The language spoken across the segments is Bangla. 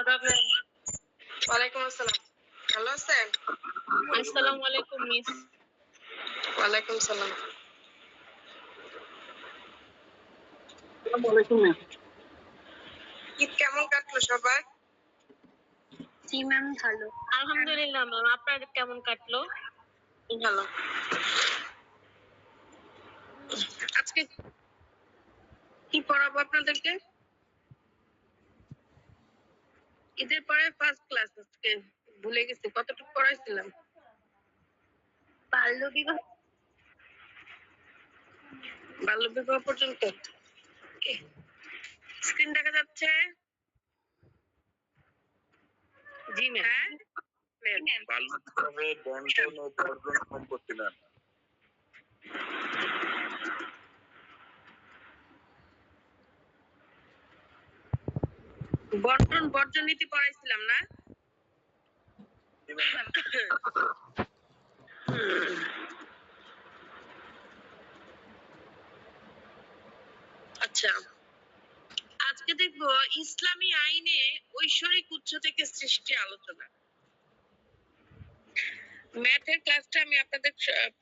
আদাব ম্যাম। ওয়ালাইকুম আসসালাম। ভালো আছেন? আসসালামু আলাইকুম মিস। ওয়ালাইকুম সালাম। আসসালামু আলাইকুম মিস। ঈদ কেমন কাটলো সবার? জি ম্যাম ভালো। আলহামদুলিল্লাহ ম্যাম, আপনার কেমন কাটলো? ভালো। আজকে কি পড়াবো আপনাদেরকে? ঈদের পরে ফার্স্ট ক্লাস আজকে, ভুলে গেছি কতটুকু পড়াইছিলাম। বাল্যবিবাহ। বাল্যবিবাহ পর্যন্ত। স্ক্রিন দেখা যাচ্ছে? জি ম্যাম। হ্যাঁ, বাল্যবিবাহ বন্টন ও বর্জন সম্পত্তি না। বর্জন বর্জন নীতি পড়াইছিলাম না? আচ্ছা, আজকে দেখবো ইসলামী আইনে ঐশ্বরিক উৎস থেকে সৃষ্টি আলোচনা। ম্যাথের ক্লাসটা আমি আপনাদের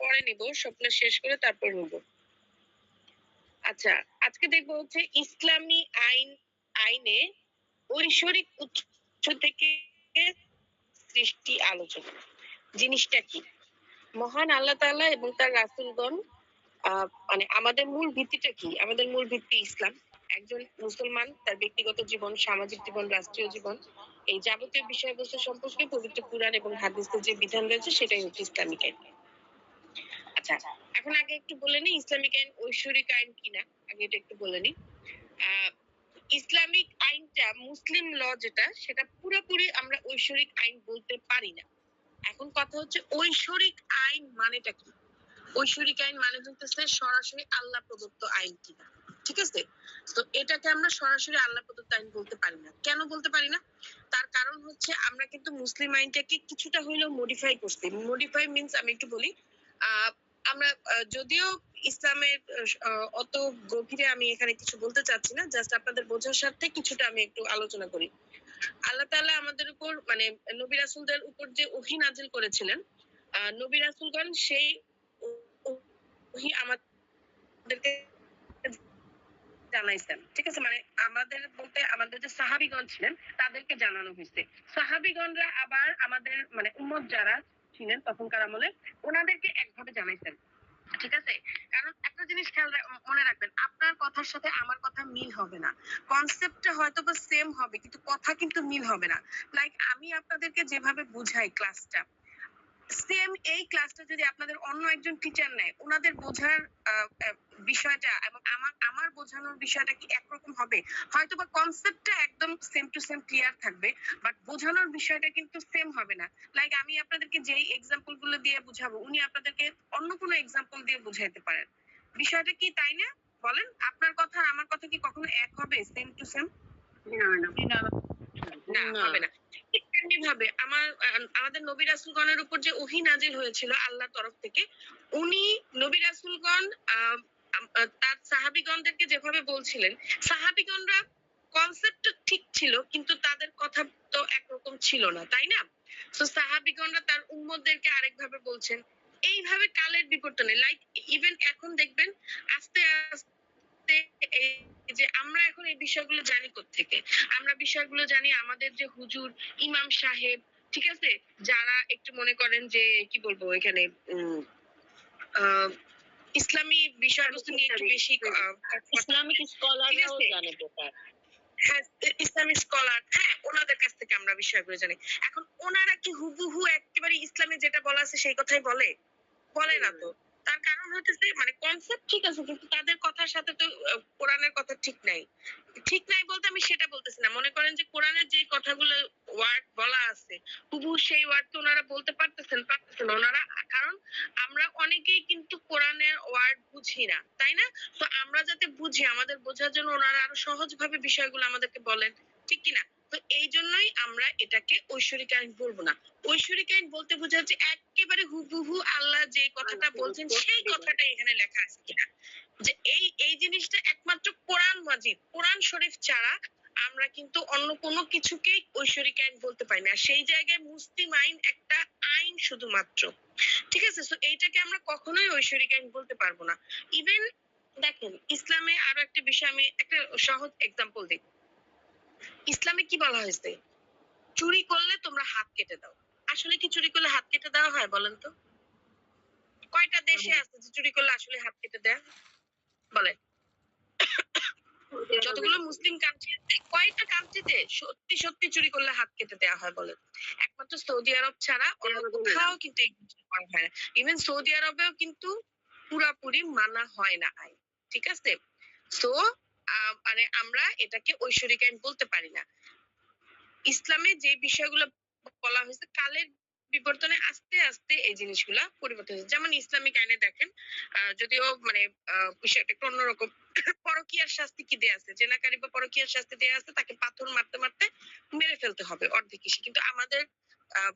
পরে নিব, স্বপ্ন শেষ করে তারপর নিব। আচ্ছা, আজকে দেখবো হচ্ছে ইসলামী আইনে ঐশ্বরিক উৎস থেকে সৃষ্টি আলোচনা। জিনিসটা কি? মহান আল্লাহ তাআলা এবং তার রাসূলগণ মানে আমাদের মূল ভিত্তিটা কি? আমাদের মূল ভিত্তি ইসলাম। একজন মুসলমান তার ব্যক্তিগত জীবন, সামাজিক জীবন, রাষ্ট্রীয় জীবন, এই যাবতীয় বিষয়বস্তু সম্পর্কে পবিত্র কুরআন এবং হাদিসের যে বিধান রয়েছে সেটাই হচ্ছে ইসলামিক আইন। আচ্ছা, এখন আগে একটু বলে নিই ইসলামিক আইন ঐশ্বরিক আইন কিনা, আগে এটা একটু বলে নিই। ইসলামিক আইনটা, মুসলিম ল যেটা, সেটা পুরোপুরি আমরা ঐশ্বরিক আইন বলতে পারি না। এখন কথা হচ্ছে ঐশ্বরিক আইন মানেটা কি? ঐশ্বরিক আইন মানে হচ্ছে সরাসরি আল্লাহ প্রদত্ত আইন কিনা, ঠিক আছে? তো এটাকে আমরা সরাসরি আল্লাহ প্রদত্ত আইন বলতে পারি না। কেন বলতে পারি না? তার কারণ হচ্ছে আমরা কিন্তু মুসলিম আইনটাকে কিছুটা হইলেও মডিফাই করছি। মডিফাই মিন্স আমি একটু বলি, আমরা যদিও ইসলামের অত গভীরে আমি এখানে কিছু বলতে চাচ্ছি না, জাস্ট আপনাদের বোঝার স্বার্থে কিছুটা আমি একটু আলোচনা করি। আল্লাহ তাআলা আমাদের উপর মানে নবী রাসূলদের উপর যে ওহী নাজিল করেছিলেন, নবী রাসূলগণ সেই ওহী আমাদেরকে জানাইছেন, ঠিক আছে? মানে আমাদের বলতে আমাদের যে সাহাবীগণ ছিলেন তাদেরকে জানানো হয়েছে। সাহাবীগণরা আবার আমাদের মানে উম্মত যারা ছিলেন তখনকার আমলে ওনাদেরকে একভাবে জানাইছেন, ঠিক আছে? কারণ একটা জিনিস খেয়াল মনে রাখবেন, আপনার কথার সাথে আমার কথা মিল হবে না। কনসেপ্টটা হয়তো বা সেম হবে কিন্তু কথা কিন্তু মিল হবে না। লাইক আমি আপনাদেরকে যেভাবে বুঝাই ক্লাসটা, সেম এই ক্লাসটা যদি আপনাদের অন্য একজন টিচার নেয়, ওনাদের বোঝার বিষয়টা এবং আমার বোঝানোর বিষয়টা কি একরকম হবে? হয়তো বা কনসেপ্টটা একদম সেম টু সেম ক্লিয়ার থাকবে, বাট বোঝানোর বিষয়টা কিন্তু সেম হবে না। লাইক আমি আপনাদেরকে যেই এক্সাম্পল গুলো দিয়ে বুঝাবো, উনি আপনাদেরকে অন্য কোনো এক্সাম্পল দিয়ে বুঝাইতে পারেন। বিষয়টা কি তাই না? বলেন, আপনার কথা আর আমার কথা কি কখনো এক হবে, সেম টু সেম? না, হবে না। এমনি ভাবে আমাদের নবী রাসূলগণের উপর যে ওহী নাজিল হয়েছিল আল্লাহর তরফ থেকে, উনি নবী রাসূলগণ তার সাহাবীগণদেরকে যেভাবে বলছিলেন, সাহাবীগণরা কনসেপ্ট ঠিক ছিল কিন্তু তাদের কথা তো একরকম ছিল না, তাই না? তো সাহাবীগণরা তার উম্মতদেরকে আরেকভাবে বলছেন। এইভাবে কালের বিবর্তনে, লাইক ইভেন এখন দেখবেন আস্তে আস্তে এই যে আমরা এখন এই বিষয়গুলো জানি কোত্থেকে? আমরা বিষয়গুলো জানি আমাদের যে হুজুর, ইমাম সাহেব, ঠিক আছে? যারা একটু মনে করেন যে কি বলবো এখানে ইসলামী বিষয়বস্তু নিয়ে একটু বেশি ইসলামিক স্কলাররাও জানে ব্যাপার। হ্যাঁ, ইসলামিক স্কলার, হ্যাঁ, ওনাদের কাছ থেকে আমরা বিষয়গুলো জানি। এখন ওনারা কি হুবহু একেবারে ইসলামে যেটা বলা আছে সেই কথাই বলে? বলে না তো। তার কারণ হচ্ছে মানে কনসেপ্ট ঠিক আছে কিন্তু তাদের কথার সাথে তো কোরআনের কথা ঠিক নাই। ঠিক নাই বলতে আমি সেটা বলতেছি না। মনে করেন যে কোরআনের যে কথাগুলো ওয়ার্ড বলা আছে হুবহু সেই ওয়ার্ড তো ওনারা বলতে পারতেছেন না ওনারা, কারণ আমরা অনেকেই কিন্তু কোরআনের ওয়ার্ড বুঝি না, তাই না? তো আমরা যাতে বুঝি, আমাদের বোঝার জন্য ওনারা আরো সহজভাবে বিষয়গুলো আমাদেরকে বলেন, ঠিক কিনা? তো এই জন্যই আমরা এটাকে ঐশ্বরিক আইন বলবো না। ঐশ্বরিক আইন বলতে বোঝাচ্ছে একেবারে হুবহু আল্লাহ যে কথাটা বলছেন সেই কথাটা এখানে লেখা আছে কিনা। যে এই জিনিসটা একমাত্র কোরআন মাজিদ, কোরআন শরীফ ছাড়া আমরা কিন্তু অন্য কোনো কিছুকেই ঐশ্বরিক আইন বলতে পারি না। সেই জায়গায় মুসলিম আইন একটা আইন শুধুমাত্র। ঠিক আছে? সো এইটাকে আমরা কখনোই ঐশ্বরিক আইন বলতে পারবো না। ইভেন দেখেন ইসলামে আরো একটা বিষয়, আমি একটা সহজ এক্সাম্পল দিই। ইসলামে কি বলা হয়েছে? চুরি করলে তোমরা হাত কেটে দাও। আসলে কি চুরি করলে হাত কেটে দেওয়া হয় বলেন তো? কয়টা দেশে আছে যে চুরি করলে আসলে হাত কেটে দেয়? বলেন। যতগুলো মুসলিম কান্ট্রি আছে, কয়টা কান্ট্রিতে সত্যি সত্যি চুরি করলে হাত কেটে দেওয়া হয় বলেন? একমাত্র সৌদি আরব ছাড়া অন্য কোথাও কিন্তু এই জিনিসটা করা হয় না। ইভেন সৌদি আরবেও কিন্তু পুরাপুরি মানা হয় না আইন। ঠিক আছে? সো মানে আমরা এটাকে ঐশ্বরিক আইন বলতে পারি না। ইসলামে যে বিষয়গুলো বলা হয়েছে কালের বিবর্তনে আস্তে আস্তে এই জিনিসগুলা পরিবর্তন হয়েছে। যেমন ইসলামিক আইনে দেখেন, যদিও মানে বিষয়টা একটু অন্যরকম, পরকীয়ার শাস্তি কি দেয়া আছে? জেনাকারী বা পরকীয়ার শাস্তি দেয়া আছে, তাকে পাথর মারতে মারতে মেরে ফেলতে হবে অর্ধেক ইসে। কিন্তু আমাদের আহ,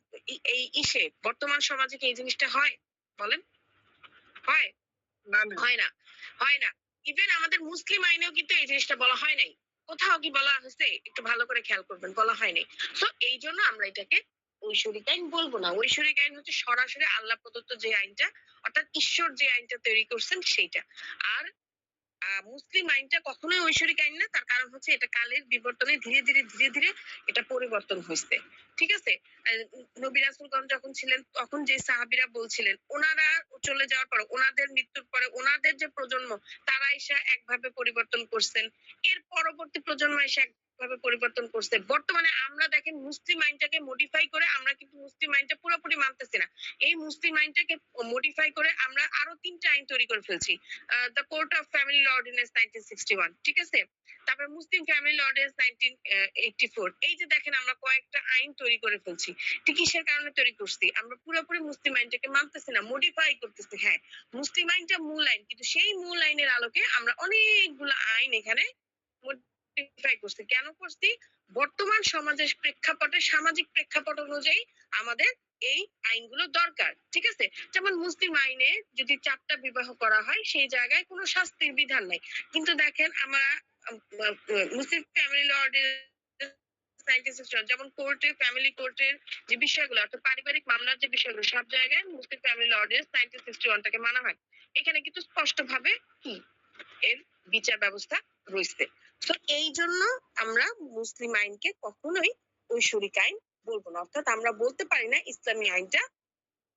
এই ইসে বর্তমান সমাজে কি এই জিনিসটা হয় বলেন? হয়? না না হয় না, হয় না। ইভেন আমাদের মুসলিম আইনেও কিন্তু এই জিনিসটা বলা হয় নাই। কোথাও কি বলা হয়েছে? একটু ভালো করে খেয়াল করবেন, বলা হয় নাই। সো এই জন্য আমরা এটাকে ঐশ্বরিক আইন বলবো না। ঐশ্বরিক আইন হচ্ছে সরাসরি আল্লাহ প্রদত্ত যে আইনটা, অর্থাৎ ঈশ্বর যে আইনটা তৈরি করছেন সেইটা। আর মুসলিম আইনটা কখনোই ঐশ্বরিক আইন না। তার কারণ হচ্ছে এটা কালের বিবর্তনে ধীরে ধীরে ধীরে ধীরে এটা পরিবর্তন হয়েছে। ঠিক আছে? নবী রাসূলগণ যখন ছিলেন তখন যে সাহাবীরা বলছিলেন, ওনারা চলে যাওয়ার পর, ওনাদের মৃত্যুর পরে ওনাদের যে প্রজন্ম, তারা এসে একভাবে পরিবর্তন করছেন। এর পরবর্তী প্রজন্ম এসে একভাবে পরিবর্তন করছে। বর্তমানে আমরা দেখেন মুসলিম আইনটাকে মডিফাই করে আমরা কিন্তু মুসলিম আইনটা পুরোপুরি মানতেছি না। এই মুসলিম আইনটাকে মডিফাই করে আমরা আরো 3টা আইন তৈরি করে ফেলছি। The court of family law ordinance 1961, ঠিক আছে? তারপর মুসলিম ফ্যামিলি ল অর্ডিন্যান্স 1984। এই যে দেখেন আমরা কয়েকটা আইন তৈরি করে ফেলছি। ঠিক কিসের কারণে তৈরি করছি? আমরা পুরোপুরি মুসলিম আইনটাকে মানতেছি না, মডিফাই করতেছি। হ্যাঁ, মুসলিম আইনটা মূল আইন, কিন্তু সেই মূল আইনের আলোকে আমরা অনেকগুলো আইন এখানে মডিফাই করছি। কেন করছি? বর্তমান সমাজের প্রেক্ষাপটে, সামাজিক প্রেক্ষাপট অনুযায়ী আমাদের এই আইনগুলো দরকার। ঠিক আছে? যেমন মুসলিম আইনে যদি 4টা বিবাহ করা হয় সেই জায়গায় কোনো শাস্তির বিধান নাই। কিন্তু দেখেন আমরা মুসলিম ফ্যামিলি ল অর্ডিন্যান্স 1961, যেমন কোর্টে, ফ্যামিলি কোর্টের যে বিষয়গুলো, অর্থাৎ পারিবারিক মামলার যে বিষয়গুলো, সব জায়গায় মুসলিম ফ্যামিলি ল অর্ডিন্যান্স 1961টাকে মানা হয়। এখানে কিন্তু স্পষ্টভাবে কি এর বিচার ব্যবস্থা রয়েছে। তো এই জন্য আমরা মুসলিম আইনকে কখনোই ঐশ্বরিক আইন বলবো না। অর্থাৎ আমরা বলতে পারি না ইসলামী আইনটা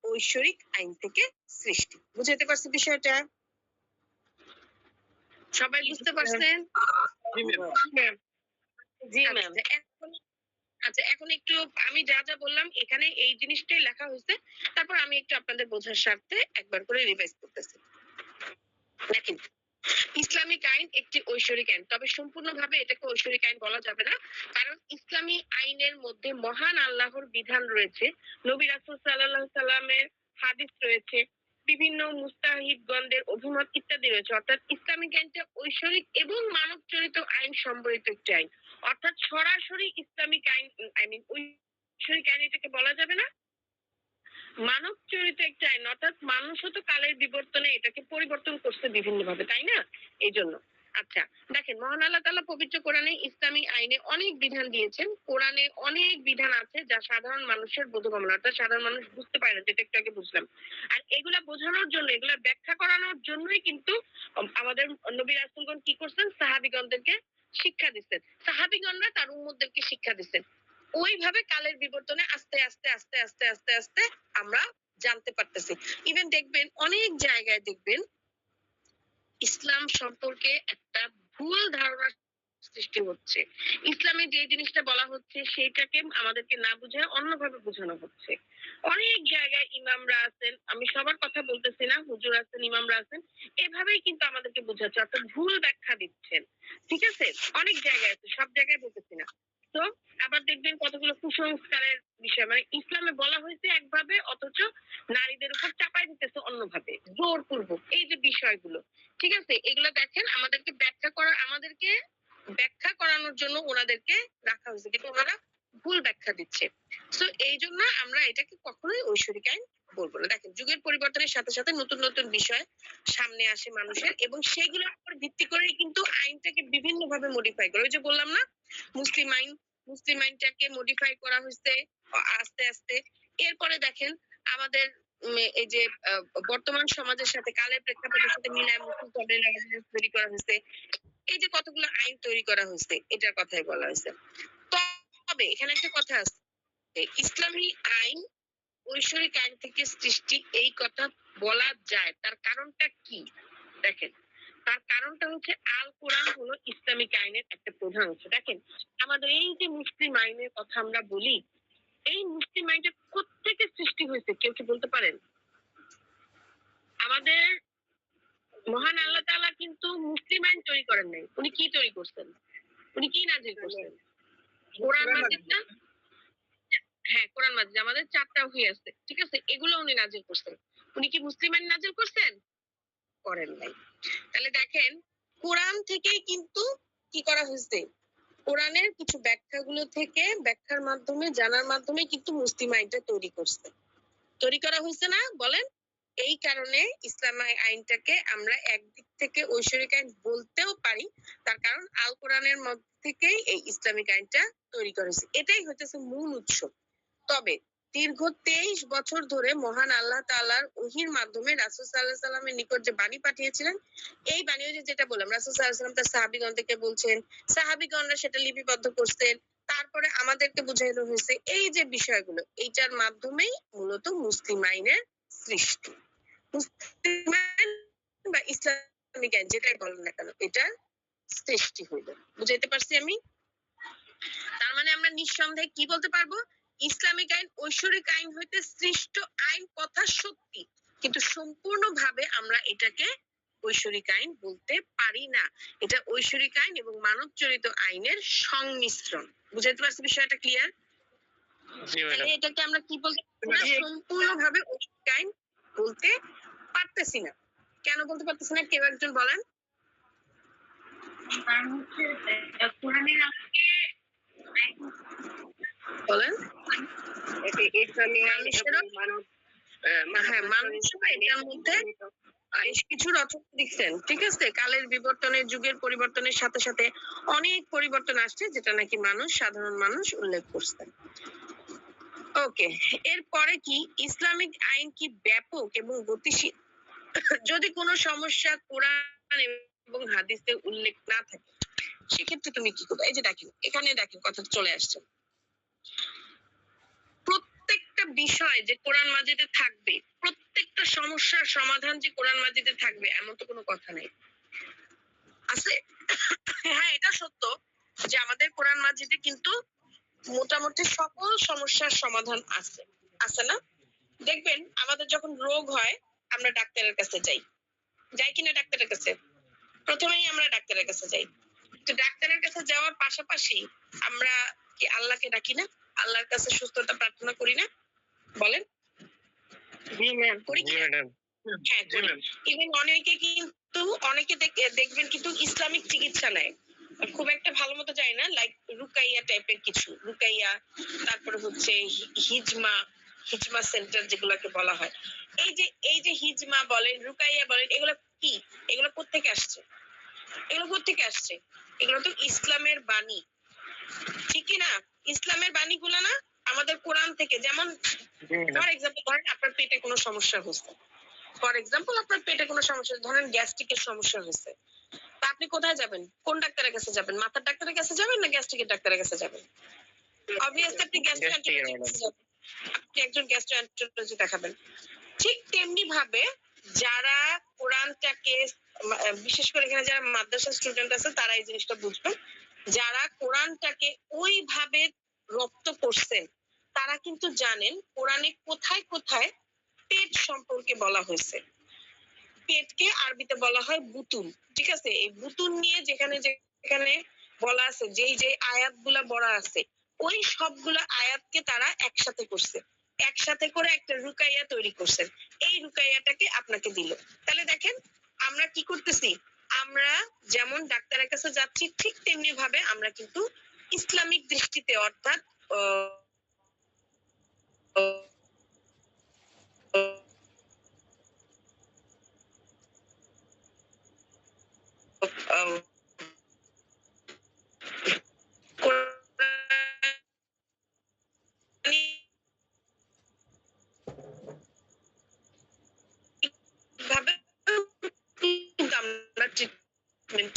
ঐশ্বরিক আইন থেকে সৃষ্টি। বুঝাতে পারছি বিষয়টা? সবাই বুঝতে পারছেন? জি ম্যাম। ম্যাম। জি ম্যাম। আচ্ছা, এখন একটু আমি যা যা বললাম এখানে এই জিনিসটাই লেখা হয়েছে। তারপর আমি একটু আপনাদের বোঝার স্বার্থে একবার করে রিভাইজ করতেছি। দেখেন, ইসলামিক আইন একটি ঐশ্বরিক আইন, তবে সম্পূর্ণভাবে এটাকে ঐশ্বরিক আইন বলা যাবে না। কারণ ইসলামী আইনের মধ্যে মহান আল্লাহর বিধান রয়েছে, নবী রাসূল সাল্লাল্লাহু আলাইহি সাল্লামের হাদিস রয়েছে, বিভিন্ন মুস্তাহিদগণদের অভিমত ইত্যাদি রয়েছে। অর্থাৎ ইসলামিক আইনটা ঐশ্বরিক এবং মানব চরিত আইন সম্বলিত একটি আইন। অর্থাৎ সরাসরি ইসলামিক আইন, আই মিন ঐশ্বরিক আইন এটাকে বলা যাবে না। মানব চরিত একটা আইন, অর্থাৎ মানুষও তো কালের বিবর্তনে এটাকে পরিবর্তন করছে বিভিন্ন ভাবে, তাই না? এই জন্য আচ্ছা, দেখেন মহান আল্লাহ তাআলা পবিত্র কোরআনে ইসলামী আইনে অনেক বিধান দিয়েছেন। কোরআনে অনেক বিধান আছে যা সাধারণ মানুষের বোধগম্য, অর্থাৎ সাধারণ মানুষ বুঝতে পারে না, যেটা একটু আগে বুঝলাম। আর এগুলা বোঝানোর জন্য, এগুলা ব্যাখ্যা করানোর জন্যই কিন্তু আমাদের নবী রাসূলগণ কি করছেন? সাহাবীগণদেরকে শিক্ষা দিচ্ছেন। সাহাবীগণরা তার উম্মতদেরকে শিক্ষা দিচ্ছেন। ওইভাবে কালের বিবর্তনে আস্তে আস্তে আস্তে আস্তে আস্তে আস্তে আমরা জানতে পারতেছি। ইভেন দেখবেন অনেক জায়গায় দেখবেন ইসলাম সম্পর্কে একটা ভুল ধারণা সৃষ্টি হচ্ছে। ইসলামে যে জিনিসটা বলা হচ্ছে সেইটাকে আমাদেরকে না বুঝে অন্যভাবে বোঝানো হচ্ছে। অনেক জায়গায় ইমামরা আছেন, আমি সবার কথা বলতেছি না, হুজুর আছেন, ইমামরা আছেন, এভাবেই কিন্তু আমাদেরকে বোঝাচ্ছে, অর্থাৎ ভুল ব্যাখ্যা দিচ্ছেন। ঠিক আছে? অনেক জায়গায় আছে, সব জায়গায় বলতেছি না। তো আবার দেখবেন কতগুলো কুসংস্কারের বিষয়, মানে ইসলামে বলা হয়েছে একভাবে, অথচ নারীদের উপর চাপাই দিতেছে অন্যভাবে, জোরপূর্বক। এই যে বিষয়গুলো, ঠিক আছে, এগুলো দেখেন আমাদেরকে ব্যাখ্যা করানোর জন্য ওনাদেরকে রাখা হয়েছে, কিন্তু ওনারা ভুল ব্যাখ্যা দিচ্ছে। তো এই জন্য আমরা এটাকে কখনোই ঐশ্বরিক আইন বলবো না। দেখেন, যুগের পরিবর্তনের সাথে সাথে নতুন নতুন বিষয় সামনে আসে মানুষের, এবং সেগুলোর উপর ভিত্তি করে কিন্তু আইনটাকে বিভিন্ন ভাবে মডিফাই করে। ওই যে বললাম না, মুসলিম আইনটাকে মডিফাই করা হয়েছে আস্তে আস্তে। এরপরে দেখেন আমাদের এই যে বর্তমান সমাজের সাথে কালের প্রেক্ষাপটের সাথে মিলায় মুসলিম ট্রাইব্যুনাল তৈরি করা হয়েছে। এই যে কতগুলো আইন তৈরি করা হয়েছে, এটার কথাই বলা হয়েছে। তবে এখানে একটা কথা আছে, ইসলামী আইন ঐশ্বরিক আইন থেকে সৃষ্টি, এই কথা বলা যায়। তার কারণটা কি? দেখেন, তার কারণটা হচ্ছে আল কোরআন হলো ইসলামিক আইনের একটা প্রধান অংশ। দেখেন, আমাদের এই যে মুসলিম আইনের কথা আমরা বলি, এই মুসলিম আইনটা কোত্থেকে সৃষ্টি হয়েছে কেউ কি বলতে পারেন? আমাদের মহান আল্লাহ তাআলা কিন্তু মুসলিম আইন তৈরি করেন নাই। উনি কি তৈরি করছেন? উনি কি নাজিল করছেন? কোরআন মাজিদ না? হ্যাঁ, কোরআন মাজিদ আমাদের 4টা ওহী আছে, ঠিক আছে? এগুলো উনি নাজিল করছেন। উনি কি মুসলিম আইন নাজিল করছেন? করেন নাই। তাহলে দেখেন, কোরআন থেকেই কিন্তু কি করা হয়েছে, কোরআনের কিছু ব্যাখ্যাগুলো থেকে ব্যাখ্যার মাধ্যমে জানার মাধ্যমে কিন্তু মুসলিম আইনটা তৈরি করা হয়েছে না বলেন? এই কারণে ইসলাম আইনটাকে আমরা একদিক থেকে ঐশ্বরিক আইন বলতেও পারি, তার কারণ আল কোরআনের মধ্যে থেকেই এই ইসলামিক আইনটা তৈরি করা হয়েছে। এটাই হচ্ছে মূল উৎস। তবে দীর্ঘ 23 বছর ধরে মহান আল্লাহ তাআলার ওহীর মাধ্যমে রাসূল সাল্লাল্লাহু আলাইহি সাল্লামের নিকট যে বাণী পাঠিয়েছিলেন, এই বাণী যেটা বললাম, রাসূল সাল্লাল্লাহু আলাইহি সাল্লাম তার সাহাবীগণকে বলছেন, সাহাবীগণরা সেটা লিপিবদ্ধ করছেন, তারপরে আমাদেরকে বুঝাইনো হয়েছে। এই যে বিষয়গুলো, এইটার মাধ্যমেই মূলত মুসলিম আইনের সৃষ্টি। মুসলিম আইন বা ইসলামিক আইন যেটাই বলেন না কেন, এটা সৃষ্টি হইল। বুঝাইতে পারছি আমি? তার মানে আমরা নিঃসন্দেহে কি বলতে পারবো, ইসলামিক আইন ঐশ্বরিক আইন হইতে সৃষ্ট আইন কথা সত্যি, কিন্তু সম্পূর্ণভাবে আমরা এটাকে ঐশ্বরিক আইন বলতে পারি না। এটা ঐশ্বরিক আইন এবং মানবচরিত আইনের সংমিশ্রণ। বুঝাইতে পারছি বিষয়টা ক্লিয়ার? তাহলে এটাকে আমরা কি বলতে পারি না, সম্পূর্ণভাবে ঐশ্বরিক আইন বলতে পারতেছি না। কেন বলতে পারতেছি না, কেউ একজন বলেন? কারণ হচ্ছে কোরআনের বলেন। ইসলামী আইন মানুষেরও মানব হ্যাঁ, মানুষেরও এটার মধ্যে বেশ কিছু রচনা লিখছেন, ঠিক আছে? কালের বিবর্তনের, যুগের পরিবর্তনের সাথে সাথে অনেক পরিবর্তন আসছে, যেটা নাকি সাধারণ মানুষ উল্লেখ করছেন। ওকে, এরপরে কি, ইসলামিক আইন কি ব্যাপক এবং গতিশীল? যদি কোনো সমস্যা কোরআন এবং হাদিসে উল্লেখ না থাকে, সেক্ষেত্রে তুমি কি করবে? এই যে দেখেন, এখানে দেখেন কথা চলে আসছে, প্রত্যেকটা বিষয় যে কোরআন মাজিদে থাকবে, প্রত্যেকটা সমস্যার সমাধান যে কোরআন মাজিদে থাকবে, এমন তো কোনো কথা নেই, আছে? হ্যাঁ, এটা সত্য যে আমাদের কোরআন মাজিদে কিন্তু মোটামুটি সকল সমস্যার সমাধান আছে, আছে না? দেখবেন আমাদের যখন রোগ হয়, আমরা ডাক্তারের কাছে যাই কিনা ডাক্তারের কাছে? প্রথমেই আমরা ডাক্তারের কাছে যাই। তো ডাক্তারের কাছে যাওয়ার পাশাপাশি আমরা কি আল্লাহকে ডাকি না? আল্লাহর কাছে সুস্থতা প্রার্থনা করি না? বলেন। করি কি? হ্যাঁ, ইভেন অনেকে দেখবেন কিন্তু ইসলামিক চিকিৎসা নেয়, খুব একটা ভালো মতো যায় না, লাইক রুকাইয়া টাইপের কিছু, রুকাইয়া, তারপরে হচ্ছে হিজমা সেন্টার যেগুলোকে বলা হয়। এই যে হিজমা বলেন, রুকাইয়া বলেন, এগুলো কি? এগুলো কোত্থেকে আসছে? এগুলো তো ইসলামের বাণী, ঠিক কি না? ইসলামের বাণীগুলো না আমাদের কোরআন থেকে। যেমন ফর এক্সাম্পল ধরেন আপনার পেটে কোনো সমস্যা হচ্ছে, ধরেন গ্যাস্ট্রিকের সমস্যা হচ্ছে, তা আপনি কোথায় যাবেন? কোন ডাক্তারের কাছে যাবেন? মাথার ডাক্তারের কাছে যাবেন না গ্যাস্ট্রিকের ডাক্তারের কাছে যাবেন? অবভিয়াসলি আপনি গ্যাস্ট্রোএন্টারোলজির কাছে যাবেন, আপনি একজন গ্যাস্ট্রোএন্টারোলজি দেখাবেন। ঠিক তেমনি ভাবে যারা কোরআনটাকে, বিশেষ করে এখানে যারা মাদ্রাসা স্টুডেন্ট আছে তারা এই জিনিসটা বুঝবেন, যারা কোরআনটাকে ওইভাবে রপ্ত করছেন, তারা কিন্তু জানেন কোরআনে কোথায় কোথায় পেট সম্পর্কে বলা হয়েছে। পেটকে আরবিতে বলা হয় বুতুন, ঠিক আছে? এই বুতুন নিয়ে যেখানে যেখানে বলা আছে, যে আয়াতগুলা বলা আছে, ওই সবগুলো আয়াতকে তারা একসাথে করে একটা রুকাইয়া তৈরি করছেন। এই রুকাইয়াটাকে আপনাকে দিল। তাহলে দেখেন আমরা কি করতেছি, আমরা যেমন ডাক্তারের কাছে যাচ্ছি, ঠিক তেমনি ভাবে আমরা কিন্তু ইসলামিক দৃষ্টিতে, অর্থাৎ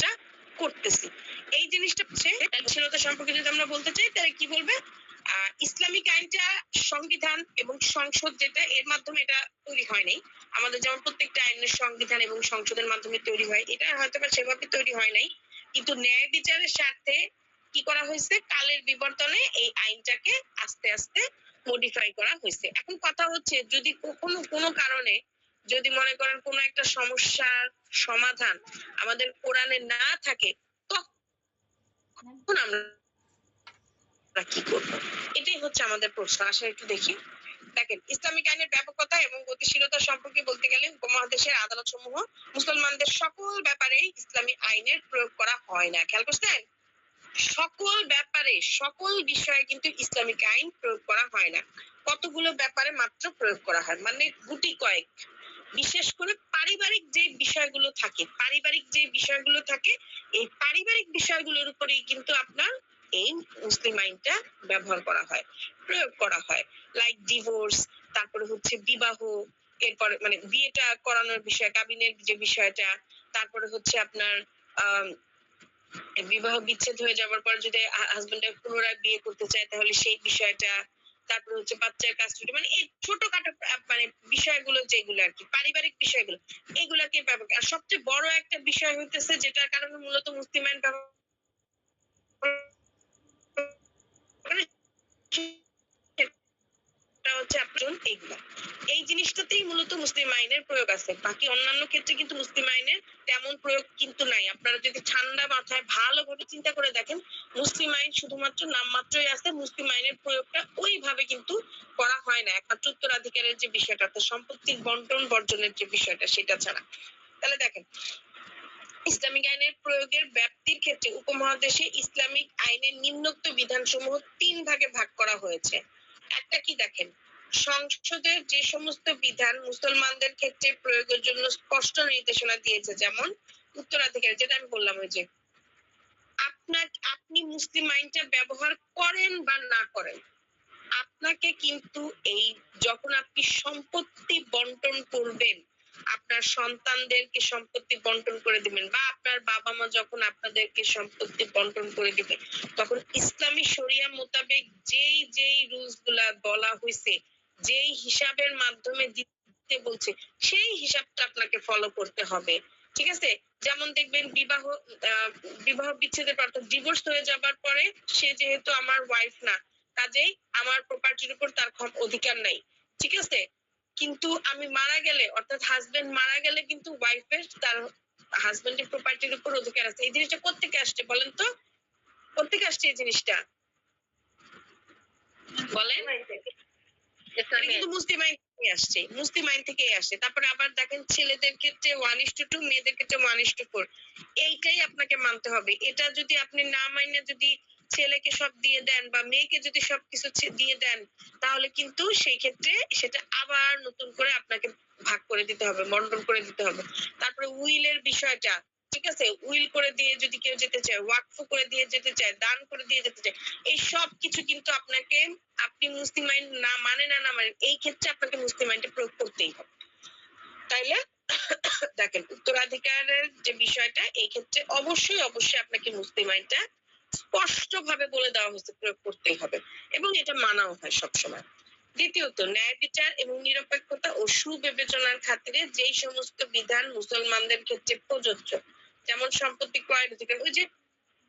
টা করতেছি। এই জিনিসটা হচ্ছে দায়িত্বশীলতা সম্পর্কে যদি আমরা বলতে চাই তাহলে কি বলবে, ইসলামিক আইনটা সংবিধান এবং সংসদ যেটা এর মাধ্যমে এটা তৈরি হয় নাই। আমাদের যেমন প্রত্যেকটা আইনের সংবিধান এবং সংসদের মাধ্যমে তৈরি হয়, এটা হয়তো বা সেভাবে তৈরি হয় নাই, কিন্তু ন্যায় বিচারের স্বার্থে কি করা হয়েছে, কালের বিবর্তনে এই আইনটাকে আস্তে আস্তে মডিফাই করা হয়েছে। এখন কথা হচ্ছে যদি কখনো কোনো কারণে যদি মনে করেন কোনো একটা সমস্যার সমাধান আমাদের কোরআনে না থাকে, তখন আমরা কি করবো, এটাই হচ্ছে আমাদের প্রশ্ন। আসলে একটু দেখি। দেখেন, ইসলামিক আইনের ব্যাপকতা এবং গতিশীলতা সম্পর্কে বলতে গেলে উপমহাদেশের আদালত সমূহ মুসলমানদের সকল ব্যাপারে ইসলামী আইনের প্রয়োগ করা হয় না। খেয়াল করছেন, সকল ব্যাপারে সকল বিষয়ে কিন্তু ইসলামিক আইন প্রয়োগ করা হয় না, কতগুলো ব্যাপারে মাত্র প্রয়োগ করা হয়, মানে গুটি কয়েক। বিশেষ করে পারিবারিক যে বিষয়গুলো থাকে, এই পারিবারিক বিষয়গুলোর উপরেই কিন্তু আপনার এই মুসলিম আইনটা ব্যবহার করা হয়, প্রয়োগ করা হয়। লাইক ডিভোর্স, তারপরে হচ্ছে বিবাহ, এরপরে মানে বিয়েটা করানোর বিষয়, কাবিনের যে বিষয়টা, তারপরে হচ্ছে আপনার বিবাহ বিচ্ছেদ হয়ে যাওয়ার পর যদি হাজবেন্ড পুনরায় বিয়ে করতে চায় তাহলে সেই বিষয়টা, তারপরে হচ্ছে বাচ্চার কাস্টডি, মানে এই ছোটখাটো মানে বিষয়গুলো যেগুলো আর কি পারিবারিক বিষয়গুলো, এগুলাকে ব্যবহার। আর সবচেয়ে বড় একটা বিষয় হইতেছে যেটার কারণে মূলত মুসলিম আইন ব্যবহার হচ্ছে আপনার এইগুলা, এই জিনিসটাতেই মূলত মুসলিম আইনের প্রয়োগ আছে। বাকি অন্যান্য ক্ষেত্রে কিন্তু মুসলিম আইনের তেমন প্রয়োগ কিন্তু নাই। আপনারা যদি ঠান্ডা মাথায় ভালোভাবে চিন্তা করে দেখেন, মুসলিম আইন শুধুমাত্র নামমাত্রই আছে, মুসলিম আইনের প্রয়োগটা ওইভাবে কিন্তু করা হয় না, একমাত্র উত্তরাধিকারের যে বিষয়টা, অর্থাৎ সম্পত্তির বন্টন বর্জনের যে বিষয়টা, সেটা ছাড়া। তাহলে দেখেন, ইসলামিক আইনের প্রয়োগের ব্যাপ্তির ক্ষেত্রে উপমহাদেশে ইসলামিক আইনের নিম্নোক্ত বিধানসমূহ 3 ভাগে ভাগ করা হয়েছে। একটা কি দেখেন, সংসদের যে সমস্ত বিধান মুসলমানদের ক্ষেত্রে প্রয়োগের জন্য স্পষ্ট নির্দেশনা দিয়েছে, যেমন উত্তরাধিকার, যেটা আমি বললাম ওই যে আপনি মুসলিম আইনটা ব্যবহার করেন বা না করেন, আপনাকে কিন্তু এই যখন আপনি সম্পত্তি বন্টন করবেন, আপনার সন্তানদেরকে সম্পত্তি বন্টন করে দিবেন, বা আপনার বাবা মা যখন আপনাদেরকে সম্পত্তি বন্টন করে দিবে, তখন ইসলামী শরিয়া মোতাবেক যেই রুলস গুলা বলা হয়েছে, যেই হিসাবের মাধ্যমে দিতে বলছে, সেই হিসাবটা আপনাকে ফলো করতে হবে। ঠিক আছে, যেমন দেখবেন বিবাহ বিচ্ছেদের পর, ডিভোর্স হয়ে যাবার পরে সে যেহেতু আমার ওয়াইফ না, কাজেই আমার প্রপার্টির উপর তার অধিকার নাই। ঠিক আছে, কিন্তু আমি মারা গেলে, অর্থাৎ হাজবেন্ড মারা গেলে কিন্তু ওয়াইফের তার হাজবেন্ডের প্রপার্টির উপর অধিকার আছে। এই জিনিসটা কোত্থেকে আসছে বলেন তো, কোত্থেকে আসছে এই জিনিসটা বলেন? এটা কিন্তু মুসলিম আইন থেকে আসছে, মুসলিম আইন থেকেই আসে। তারপরে আবার দেখেন, ছেলেদের ক্ষেত্রে 1:2, মেয়েদের ক্ষেত্রে 1:4। এইটাই আপনাকে মানতে হবে। এটা যদি আপনি না মাইনে যদি ছেলেকে সব দিয়ে দেন বা মেয়েকে যদি সবকিছু দিয়ে দেন, তাহলে কিন্তু সেই ক্ষেত্রে সেটা আবার নতুন করে আপনাকে ভাগ করে দিতে হবে, বন্টন করে দিতে হবে। তারপরে উইলের বিষয়টা, ঠিক আছে, উইল করে দিয়ে যদি কেউ যেতে চায়, ওয়াকফ করে দিয়ে যেতে চায়, দান করে দিয়ে যেতে চায়, এই সব কিছু কিন্তু আপনাকে, আপনি মুসলিম আইন না মানে না মানেন, এই ক্ষেত্রে আপনাকে মুসলিম আইনটা প্রয়োগ করতেই হবে। তাইলে দেখেন, উত্তরাধিকারের যে বিষয়টা, এই ক্ষেত্রে অবশ্যই আপনাকে মুসলিম আইনটা স্পষ্ট ভাবে বলে দেওয়া হয়েছে, প্রয়োগ করতেই হবে, এবং এটা মানাও হয় সবসময়। দ্বিতীয়ত, ন্যায় বিচার এবং নিরপেক্ষতা ও সুবিবেচনার খাতিরে যেই সমস্ত বিধান মুসলমানদের ক্ষেত্রে প্রযোজ্য, যেমন সম্পত্তি ক্রয়ের অধিকার, ওই যে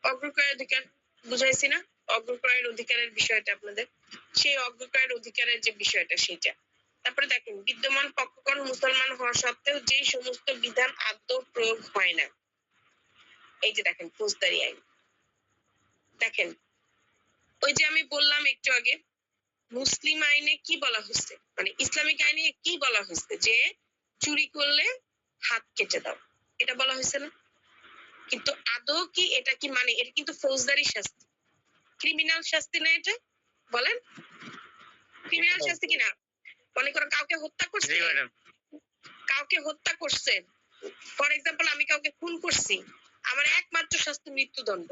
অগ্রক্রয়ের অধিকার বুঝাইছি না, অগ্রক্রয়ের অধিকারের বিষয়টা আপনাদের, সেই অগ্রক্রয়ের অধিকারের যে বিষয়টা সেটা। তারপরে দেখেন, বিদ্যমান পক্ষগণ মুসলমান হওয়া সত্ত্বেও যে সমস্ত বিধান আদৌ প্রয়োগ হয় না, এই যে দেখেন ফৌজদারি আইন। দেখেন, ওই যে আমি বললাম একটু আগে, মুসলিম আইনে কি বলা হয়েছে, মানে ইসলামিক আইনে কি বলা হয়েছে, যে চুরি করলে হাত কেটে দাও, এটা বলা হয়েছে না? কিন্তু আদৌ কি এটা কি মানে, এটা কিন্তু ফৌজদারি শাস্তি, ক্রিমিনাল শাস্তি না এটা, বলেন ক্রিমিনাল শাস্তি কিনা? মনে করো কাউকে হত্যা করছে, ফর এক্সাম্পল আমি কাউকে খুন করছি, আমার একমাত্র শাস্তি মৃত্যুদণ্ড,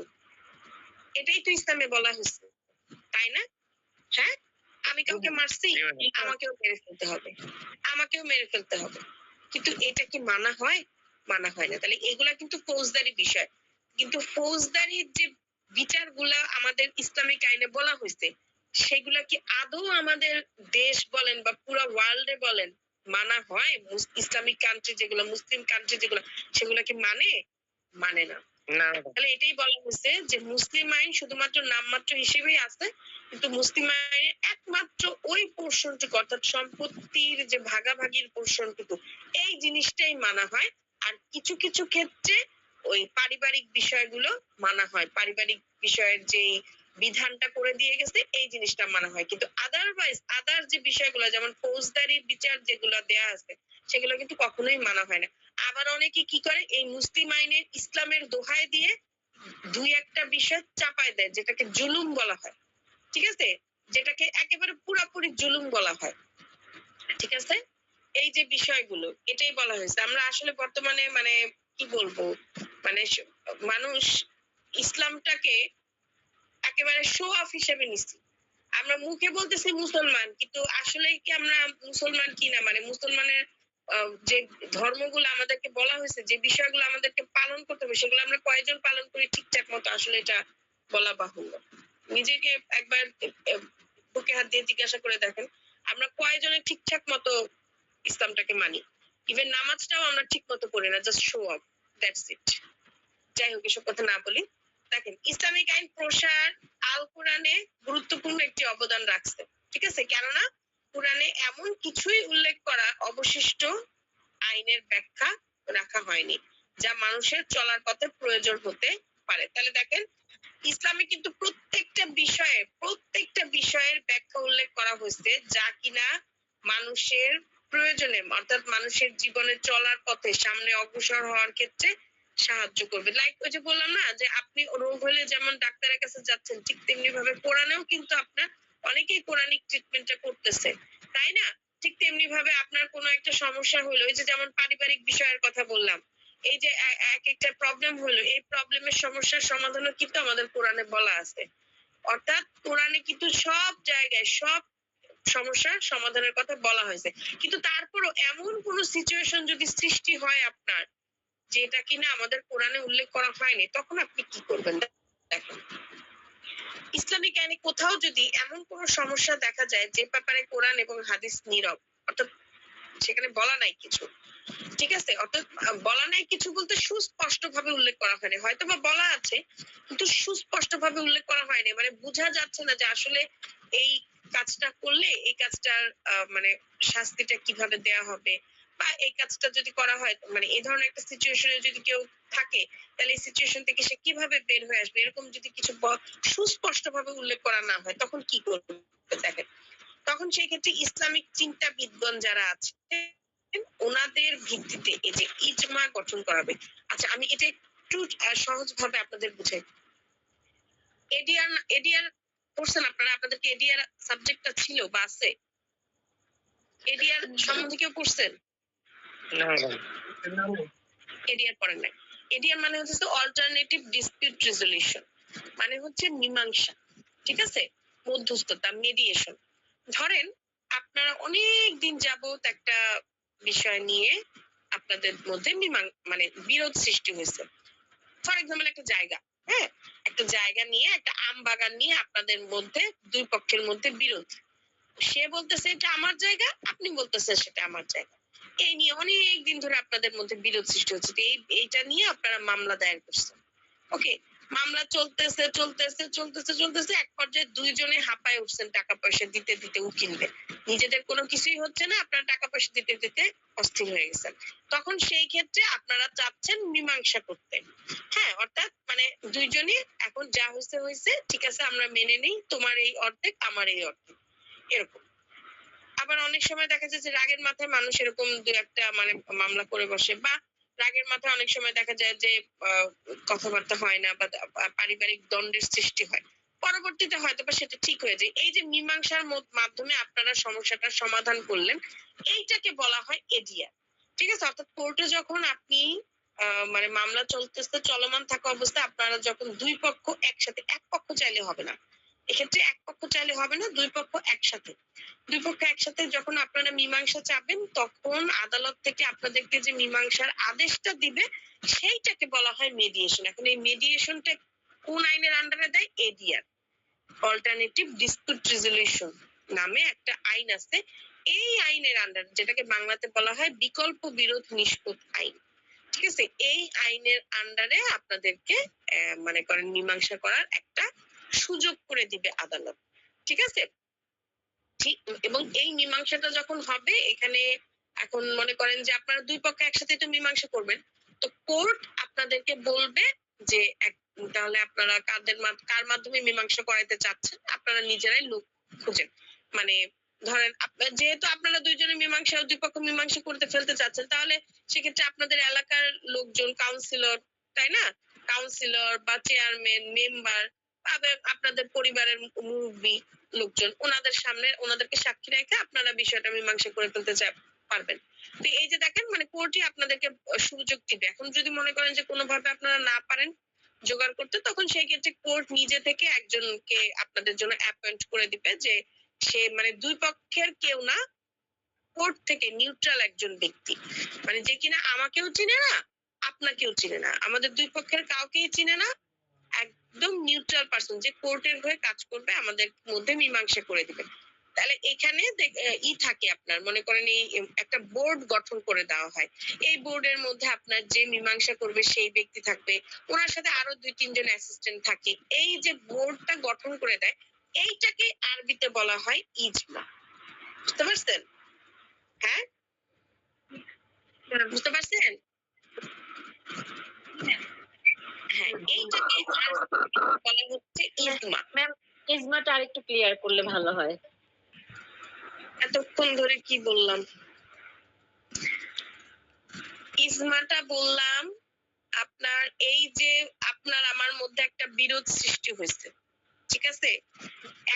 এটাই তো ইসলামে বলা হয়েছে, তাই না? হ্যাঁ, আমি কাউকে মারছি, আমাকেও মেরে ফেলতে হবে, কিন্তু এটা কি মানা হয়? মানা হয় না। তাহলে এগুলা কিন্তু ফৌজদারি বিষয়। কিন্তু ফৌজদারির যে বিচারগুলা আমাদের ইসলামিক আইনে বলা হয়েছে, সেগুলা কি আদৌ আমাদের দেশ বলেন বা পুরো ওয়ার্ল্ডে বলেন মানা হয়? ইসলামিক কান্ট্রি যেগুলো, মুসলিম কান্ট্রি যেগুলো, সেগুলো কি মানে না। না তাহলে এটাই বলা হয়েছে যে মুসলিম আইন শুধুমাত্র নামমাত্র হিসেবেই আছে, কিন্তু মুসলিম আইনের একমাত্র ওই পোর্শনটুকু, অর্থাৎ সম্পত্তির যে ভাগাভাগির পোর্শনটুকু, এই জিনিসটাই মানা হয়। আর কিছু কিছু ক্ষেত্রে ওই পারিবারিক বিষয়গুলো মানা হয়, পারিবারিক বিষয়ের যে বিধানটা করে দিয়ে গেছে এই জিনিসটা মানা হয়। কিন্তু আদারওয়াইজ আদার যে বিষয়গুলো, যেমন ফৌজদারি বিচার যেগুলো দেয়া আছে, সেগুলো কিন্তু কখনোই মানা হয় না। আবার অনেকে কি করে, এই মুসলিম আইনে ইসলামের দোহাই দিয়ে দুই একটা বিষয় চাপায় দেয়, যেটাকে জুলুম বলা হয়। ঠিক আছে, যেটাকে একেবারে পুরাপুরি জুলুম বলা হয়। ঠিক আছে, এই যে বিষয়গুলো, এটাই বলা হয়েছে। আমরা আসলে বর্তমানে মানে কি বলবো, মানে মানুষ ইসলামটাকে একেবারে শো অফ হিসেবে নিচ্ছি। আমরা মুখে বলতেছি মুসলমান, কিন্তু আসলে কি আমরা মুসলমান কিনা, মানে মুসলমানের যে ধর্মগুলো আমাদেরকে বলা হয়েছে, যে বিষয়গুলো আমাদেরকে পালন করতে হবে, সেগুলো আমরা কয়জন পালন করি ঠিকঠাক মতো, আসলে এটা বলা বাহুল্য। নিজেকে একবার বুকে হাত দিয়ে জিজ্ঞাসা করে দেখেন, আমরা কয়জনে ঠিকঠাক মতো ইসলামটাকে মানি। ইভেন নামাজটাও আমরা ঠিক মতো পড়ি না, just show off, that's it. যাই হোক, এসব কথা না বলি। দেখেন, ইসলামিক আইন প্রসার আল কোরআনে গুরুত্বপূর্ণ একটি অবদান রাখছে। ঠিক আছে, কেননা কোরআনে এমন কিছুই উল্লেখ করা অবশিষ্ট আইনের ব্যাখ্যা রাখা হয়নি, যা মানুষের চলার পথে প্রয়োজন হতে পারে। তাহলে দেখেন, ইসলামে কিন্তু প্রত্যেকটা বিষয়ের ব্যাখ্যা উল্লেখ করা হয়েছে, যা কিনা মানুষের প্রয়োজনে, অর্থাৎ মানুষের জীবনে চলার পথে সামনে অগ্রসর হওয়ার ক্ষেত্রে সাহায্য করবে। লাইক ওই যে বললাম না, যে আপনি রোগ হলে যেমন ডাক্তারের কাছে যাচ্ছেন, ঠিক তেমনি ভাবে কোরআনেও কিন্তু আপনার অনেকেই কোরআনিক ট্রিটমেন্টটা করতেছে, তাই না? ঠিক তেমনি ভাবে আপনার কোনো একটা সমস্যা হলো, এই যে যেমন পারিবারিক বিষয়ের কথা বললাম, এই যে এক একটা প্রবলেম হলো, এই প্রবলেমের সমস্যার সমাধানও কিন্তু আমাদের কোরআনে বলা আছে। অর্থাৎ কোরআনে কিন্তু সব জায়গায় সব সমস্যার সমাধানের কথা বলা হয়েছে। কিন্তু তারপরও এমন কোন সিচুয়েশন যদি সৃষ্টি হয় আপনার, যেটা কিনা আমাদের কোরআনে উল্লেখ করা হয়নি, তখন আপনি কি করবেন? দেখেন, ইসলামিক আইনে কোথাও যদি এমন কোন সমস্যা দেখা যায় যে ব্যাপারে কোরআন এবং হাদিস নীরব, অর্থাৎ সেখানে বলা নাই কিছু, ঠিক আছে, অর্থাৎ বলা নাই কিছু বলতে সুস্পষ্ট ভাবে উল্লেখ করা হয়নি, হয়তো বা বলা আছে কিন্তু সুস্পষ্ট ভাবে উল্লেখ করা হয়নি, মানে বোঝা যাচ্ছে না যে আসলে এই কাজটা করলে এই কাজটার মানে শাস্তিটা কিভাবে দেয়া হবে, বা এই কাজটা যদি করা হয়, মানে এই ধরনের একটা সিচুয়েশনে যদি কেউ থাকে, তাহলে এই সিচুয়েশন থেকে সে কিভাবে বের হয়ে আসবে, এরকম যদি কিছু সুস্পষ্ট ভাবে উল্লেখ করা না হয়, তখন কি করবে? দেখেন, তখন সেই ক্ষেত্রে ইসলামিক চিন্তাবিদগণ যারা আছে, ওনাদের ভিত্তিতে এই যে ইজমা গঠন করাবে। আচ্ছা, আমি এটা একটু সহজ ভাবে আপনাদের বুঝাই। এডিআর পড়ছেন আপনারা? আপনাদেরকে এডিআর সাবজেক্টটা ছিল বা আছে? এডিআর সম্বন্ধে কেউ পড়ছেন? এডিআর পড়েন নাই? এডিআর মানে হচ্ছে অল্টারনেটিভ ডিসপিউট রেজলিউশন, মানে হচ্ছে মীমাংসা। ঠিক আছে, মধ্যস্থতা, মেডিয়েশন। ধরেন আপনারা অনেক দিন যাবত একটা বিষয় নিয়ে আপনাদের মধ্যে মানে বিরোধ সৃষ্টি হয়েছে। ফর এক্সাম্পল, একটা জায়গা, হ্যাঁ, একটা জায়গা নিয়ে, একটা আম বাগান নিয়ে আপনাদের মধ্যে দুই পক্ষের মধ্যে বিরোধ। সে বলতেছে এটা আমার জায়গা, আপনি বলতেছেন সেটা আমার জায়গা। এই নিয়ে অনেক দিন ধরে আপনাদের মধ্যে বিরোধ সৃষ্টি হচ্ছে। এইটা নিয়ে আপনারা মামলা দায়ের করছেন। ওকে, মামলা চলতেছে চলতেছে চলতেছে চলতেছে, এক পর্যায়ে দুইজনে হাঁপায় উঠছেন টাকা পয়সা দিতে দিতে উকিলদের। নিজেদের কোনো কিছুই হচ্ছে না, আপনারা টাকা পয়সা দিতে দিতে অস্থির হয়ে গেছেন। তখন সেই ক্ষেত্রে আপনারা চাচ্ছেন মীমাংসা করতে। হ্যাঁ, অর্থাৎ মানে দুইজনই এখন যা হয়েছে হয়েছে, ঠিক আছে, আমরা মেনে নিই, তোমার এই অর্ধেক আমার এই অর্ধেক, এরকম। আবার অনেক সময় দেখা যায় যে রাগের মাথায় মানুষ এরকম দু একটা মানে মামলা করে বসে, বা রাগের মাথায় অনেক সময় দেখা যায় যে কথাবার্তা হয় না, বা পারিবারিক দ্বন্দ্বের সৃষ্টি হয়। পরবর্তীতে হয়তো বা সেটা ঠিক হয়ে যায়। এই যে মীমাংসার মাধ্যমে আপনারা সমস্যাটার সমাধান করলেন, এইটাকে বলা হয় এডিআর। ঠিক আছে, অর্থাৎ কোর্টে যখন আপনি মানে মামলা চলতেছে, চলমান থাকা অবস্থায় আপনারা যখন দুই পক্ষ একসাথে, এক পক্ষ চাইলে হবে না, এক্ষেত্রে এক পক্ষ চাইলে হবে না, দুই পক্ষ একসাথে দুই পক্ষ একসাথে যখন আপনারা মীমাংসা চাবেন, তখন আদালত থেকে আপনাদেরকে যে মীমাংসার আদেশটা দিবে সেইটাকে বলা হয় মেডিয়েশন। এখন এই মেডিয়েশনটা কোন আইনের আন্ডারে দেয়? এডিআর, অল্টারনেটিভ ডিসপিউট রেজলিউশন নামে একটা আইন আছে। এই আইনের আন্ডার, যেটাকে বাংলাতে বলা হয় বিকল্প বিরোধ নিষ্পত্তি আইন, ঠিক আছে, এই আইনের আন্ডারে আপনাদেরকে মনে করেন মীমাংসা করার একটা সুযোগ করে দিবে আদালত, ঠিক আছে। ঠিক, এবং এই মীমাংসাটা যখন হবে, এখানে এখন মনে করেন যে আপনারা দুই পক্ষ একসাথে তো মীমাংসা করবেন, তো কোর্ট আপনাদেরকে বলবে যে তাহলে আপনারা কার মাধ্যমে মীমাংসা করাইতে চাচ্ছেন, আপনারা নিজেরাই লোক খুঁজেন। মানে ধরেন যেহেতু আপনারা দুইজনে মীমাংসা, দুই পক্ষ মীমাংসা করতে ফেলতে চাচ্ছেন, তাহলে সেক্ষেত্রে আপনাদের এলাকার লোকজন, কাউন্সিলর, তাই না, কাউন্সিলর বা চেয়ারম্যান, মেম্বার, আপনাদের পরিবারের মুরব্বী লোকজন, ওনাদের সামনে ওনাদেরকে সাক্ষী রেখে আপনারা বিষয়টা মীমাংসা করে ফেলতে পারবেন। তো এই যে দেখেন, মানে কোর্টই আপনাদেরকে সুযোগ দিবে। এখন যদি মনে করেন যে কোনোভাবে আপনারা না পারেন জোগাড় করতে, তখন সেই ক্ষেত্রে কোর্ট নিজে থেকে একজনকে আপনাদের জন্য অ্যাপয়েন্ট করে দিবে, যে সে মানে দুই পক্ষের কেউ না, কোর্ট থেকে নিউট্রাল একজন ব্যক্তি, মানে যে কিনা আমাকেও চিনে না, আপনাকেও চিনে না, আমাদের দুই পক্ষের কাউকেই চিনে না, একদম নিউট্রাল পার্সন, যে কোর্টের হয়ে কাজ করবে, আমাদের মধ্যে মীমাংসা করে দিবে। তাহলে এখানে থাকে, আপনার মনে করেন এই একটা বোর্ড গঠন করে দেওয়া হয়। এই বোর্ডের মধ্যে আপনার যে মীমাংসা করবে সেই ব্যক্তি থাকবে, ওনার সাথে আরো 2-3 জন অ্যাসিস্ট্যান্ট থাকে। এই যে বোর্ডটা গঠন করে দেয়, এইটাকে আরবিতে বলা হয় ইজমা। বুঝতে পারছেন? হ্যাঁ, বুঝতে পারছেন? হ্যাঁ, এইটাকে বলা হচ্ছে ইজমা। ম্যাম, ইজমাটা আরেকটু ক্লিয়ার করলে ভালো হয়। এতক্ষণ ধরে কি বললাম? ইজমাটা বললাম আপনার এই যে আপনার আমার মধ্যে একটা বিরোধ সৃষ্টি হয়েছে, ঠিক আছে।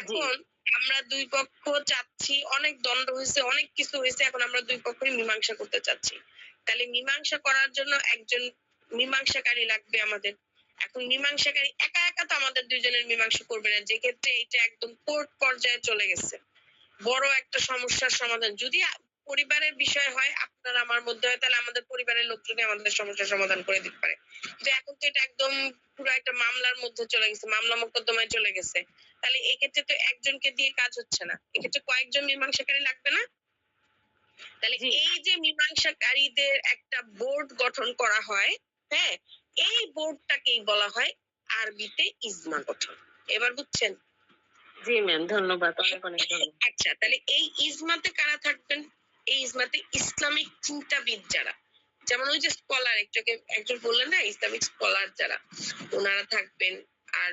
এখন আমরা দুই পক্ষ চাচ্ছি, অনেক দ্বন্দ্ব হয়েছে, অনেক কিছু হয়েছে, এখন আমরা দুই পক্ষই মীমাংসা করতে চাচ্ছি। তাহলে মীমাংসা করার জন্য একজন মীমাংসাকারী লাগবে আমাদের। এখন মীমাংসাকারী একা একা তো আমাদের দুইজনের মীমাংসা করবে না, যে ক্ষেত্রে এটা একদম কোর্ট পর্যায়ে চলে গেছে, বড় একটা সমস্যার সমাধান। যদি পরিবারের বিষয় হয়, আপনার আমার মধ্যে হয়, তাহলে আমাদের পরিবারের লোকজনই আমাদের সমস্যার সমাধান করে দিতে পারে। কিন্তু এখন তো এটা একদম পুরো একটা মামলার মধ্যে চলে গেছে, মামলা মোকদ্দমায় চলে গেছে। তাহলে এই ক্ষেত্রে তো একজনকে দিয়ে কাজ হচ্ছে না, এক্ষেত্রে কয়েকজন মীমাংসাকারী লাগবে না? তাহলে এই যে মীমাংসাকারীদের একটা বোর্ড গঠন করা হয়, হ্যাঁ, এই বোর্ডটাকেই বলা হয় আরবিতে ইজমা গঠন। এবার বুঝছেন? জি ম্যাম, ধন্যবাদ, অনেক অনেক ধন্যবাদ। আচ্ছা, তাহলে এই ইজমাতে কারা থাকবেন? এই ইজমাতে ইসলামিক চিন্তাবিদ যারা, যেমন ওই যে স্কলার, একজন বললেন না, ইসলামিক স্কলার যারা, ওনারা থাকবেন। আর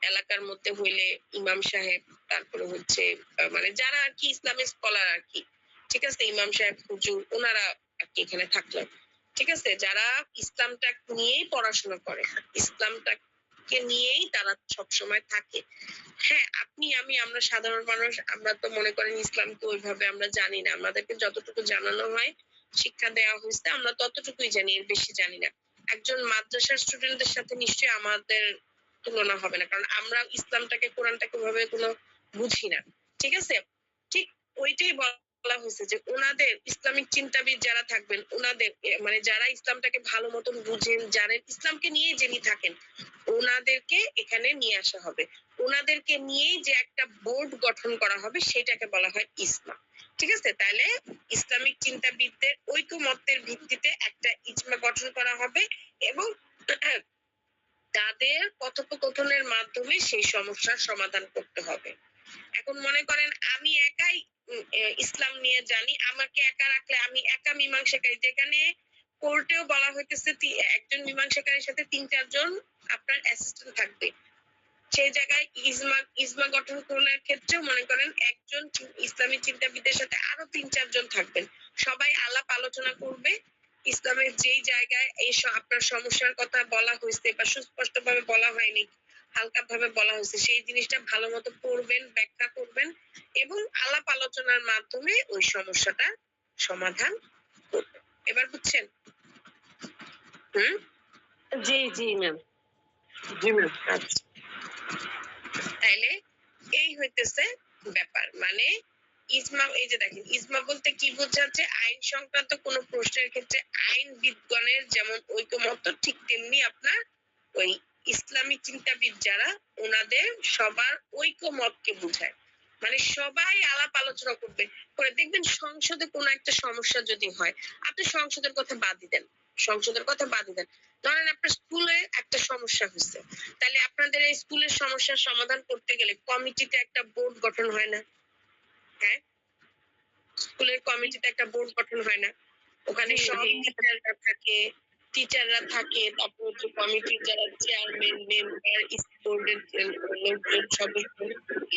এলাকার মধ্যে হইলে ইমাম সাহেব, তারপরে হচ্ছে মানে যারা আর কি ইসলামিক স্কলার আর কি, ঠিক আছে, ইমাম সাহেব, হুজুর, ওনারা আর কি এখানে থাকলেন, ঠিক আছে, যারা ইসলামটা নিয়েই পড়াশোনা করে, ইসলামটাকে নিয়েই তারা সবসময় থাকে। হ্যাঁ, আপনি আমি, আমরা সাধারণ মানুষ, আমরা তো মনে করেন ইসলামকে ওইভাবে আমরা জানি না, আমাদেরকে যতটুকু জানানো হয়, শিক্ষা দেওয়া হয়েছে, আমরা ততটুকুই জানি, এর বেশি জানি না। একজন মাদ্রাসার স্টুডেন্টদের সাথে নিশ্চয়ই আমাদের তুলনা হবে না, কারণ আমরা ইসলামটাকে, কোরআনটাকে ওইভাবে কোনো বুঝি না, ঠিক আছে। ঠিক ওইটাই বলা হয়েছে যে ওনাদের ইসলামিক চিন্তাবিদ যারা থাকবেন, ওনাদের মানে যারা ইসলামটাকে ভালো মতন বুঝেন, জানেন, ইসলামকে নিয়ে যিনি থাকেন, ওনাদেরকে এখানে নিয়ে আসা হবে। ওনাদেরকে নিয়েই যে একটা বোর্ড গঠন করা হবে, সেটাকে বলা হয় ইজমা, ঠিক আছে। তাহলে ইসলামিক চিন্তাবিদদের ঐকমত্যের ভিত্তিতে একটা ইজমা গঠন করা হবে, এবং তাদের কথোপকথনের মাধ্যমে সেই সমস্যার সমাধান করতে হবে। এখন মনে করেন আমি একাই ইসলাম নিয়ে জানি, আমাকে একা রাখলে আমি একা মীমাংসাকারী, যেখানে কোর্টেও বলা হইতেছে একজন মীমাংসাকারীর সাথে 3-4 জন আপনার অ্যাসিস্ট্যান্ট থাকবে, সেই জায়গায় ইজমা গঠন করার ক্ষেত্রেও মনে করেন একজন ইসলামী চিন্তাবিদের সাথে আরো 3-4 জন থাকবেন, সবাই আলাপ আলোচনা করবে। ইসলামের যেই জায়গায় এই আপনার সমস্যার কথা বলা হয়েছে বা সুস্পষ্ট ভাবে বলা হয়নি, হালকা ভাবে বলা হয়েছে, সেই জিনিসটা ভালো মতো পড়বেন, ব্যাখ্যা করবেন, এবং আলাপ আলোচনার মাধ্যমে ওই সমস্যাটার সমাধান করবেন। এবার বুঝছেন? জি জি ম্যাম। জি ম্যাম। আচ্ছা, তাইলে এই হইতেছে ব্যাপার, মানে ইজমা, এই যে দেখেন ইজমা বলতে কি বোঝাচ্ছে, আইন সংক্রান্ত কোন প্রশ্নের ক্ষেত্রে আইনবিদগণের যেমন ঐকমত্য, ঠিক তেমনি আপনার ওই ইসলামী চিন্তাবিদ যারা, ওনাদের সবার ঐকমতকে বোঝায়। মানে সবাই আলাপ আলোচনা করবে, করে দেখবেন সংসদে কোনো একটা সমস্যা যদি হয়, আপনি সংসদের কথা বাদই দেন, সংসদের কথা বাদই দেন, ধরেন আপনার স্কুলে একটা সমস্যা হচ্ছে, তাহলে আপনাদের এই স্কুলের সমস্যার সমাধান করতে গেলে কমিটিতে একটা বোর্ড গঠন হয় না? হ্যাঁ, স্কুলের কমিটিতে একটা বোর্ড গঠন হয় না? ওখানে সব টিচাররা থাকে, তারপর হচ্ছে কমিটির যারা চেয়ারম্যান, মেম্বার, বোর্ডের লোকজন, সদস্য,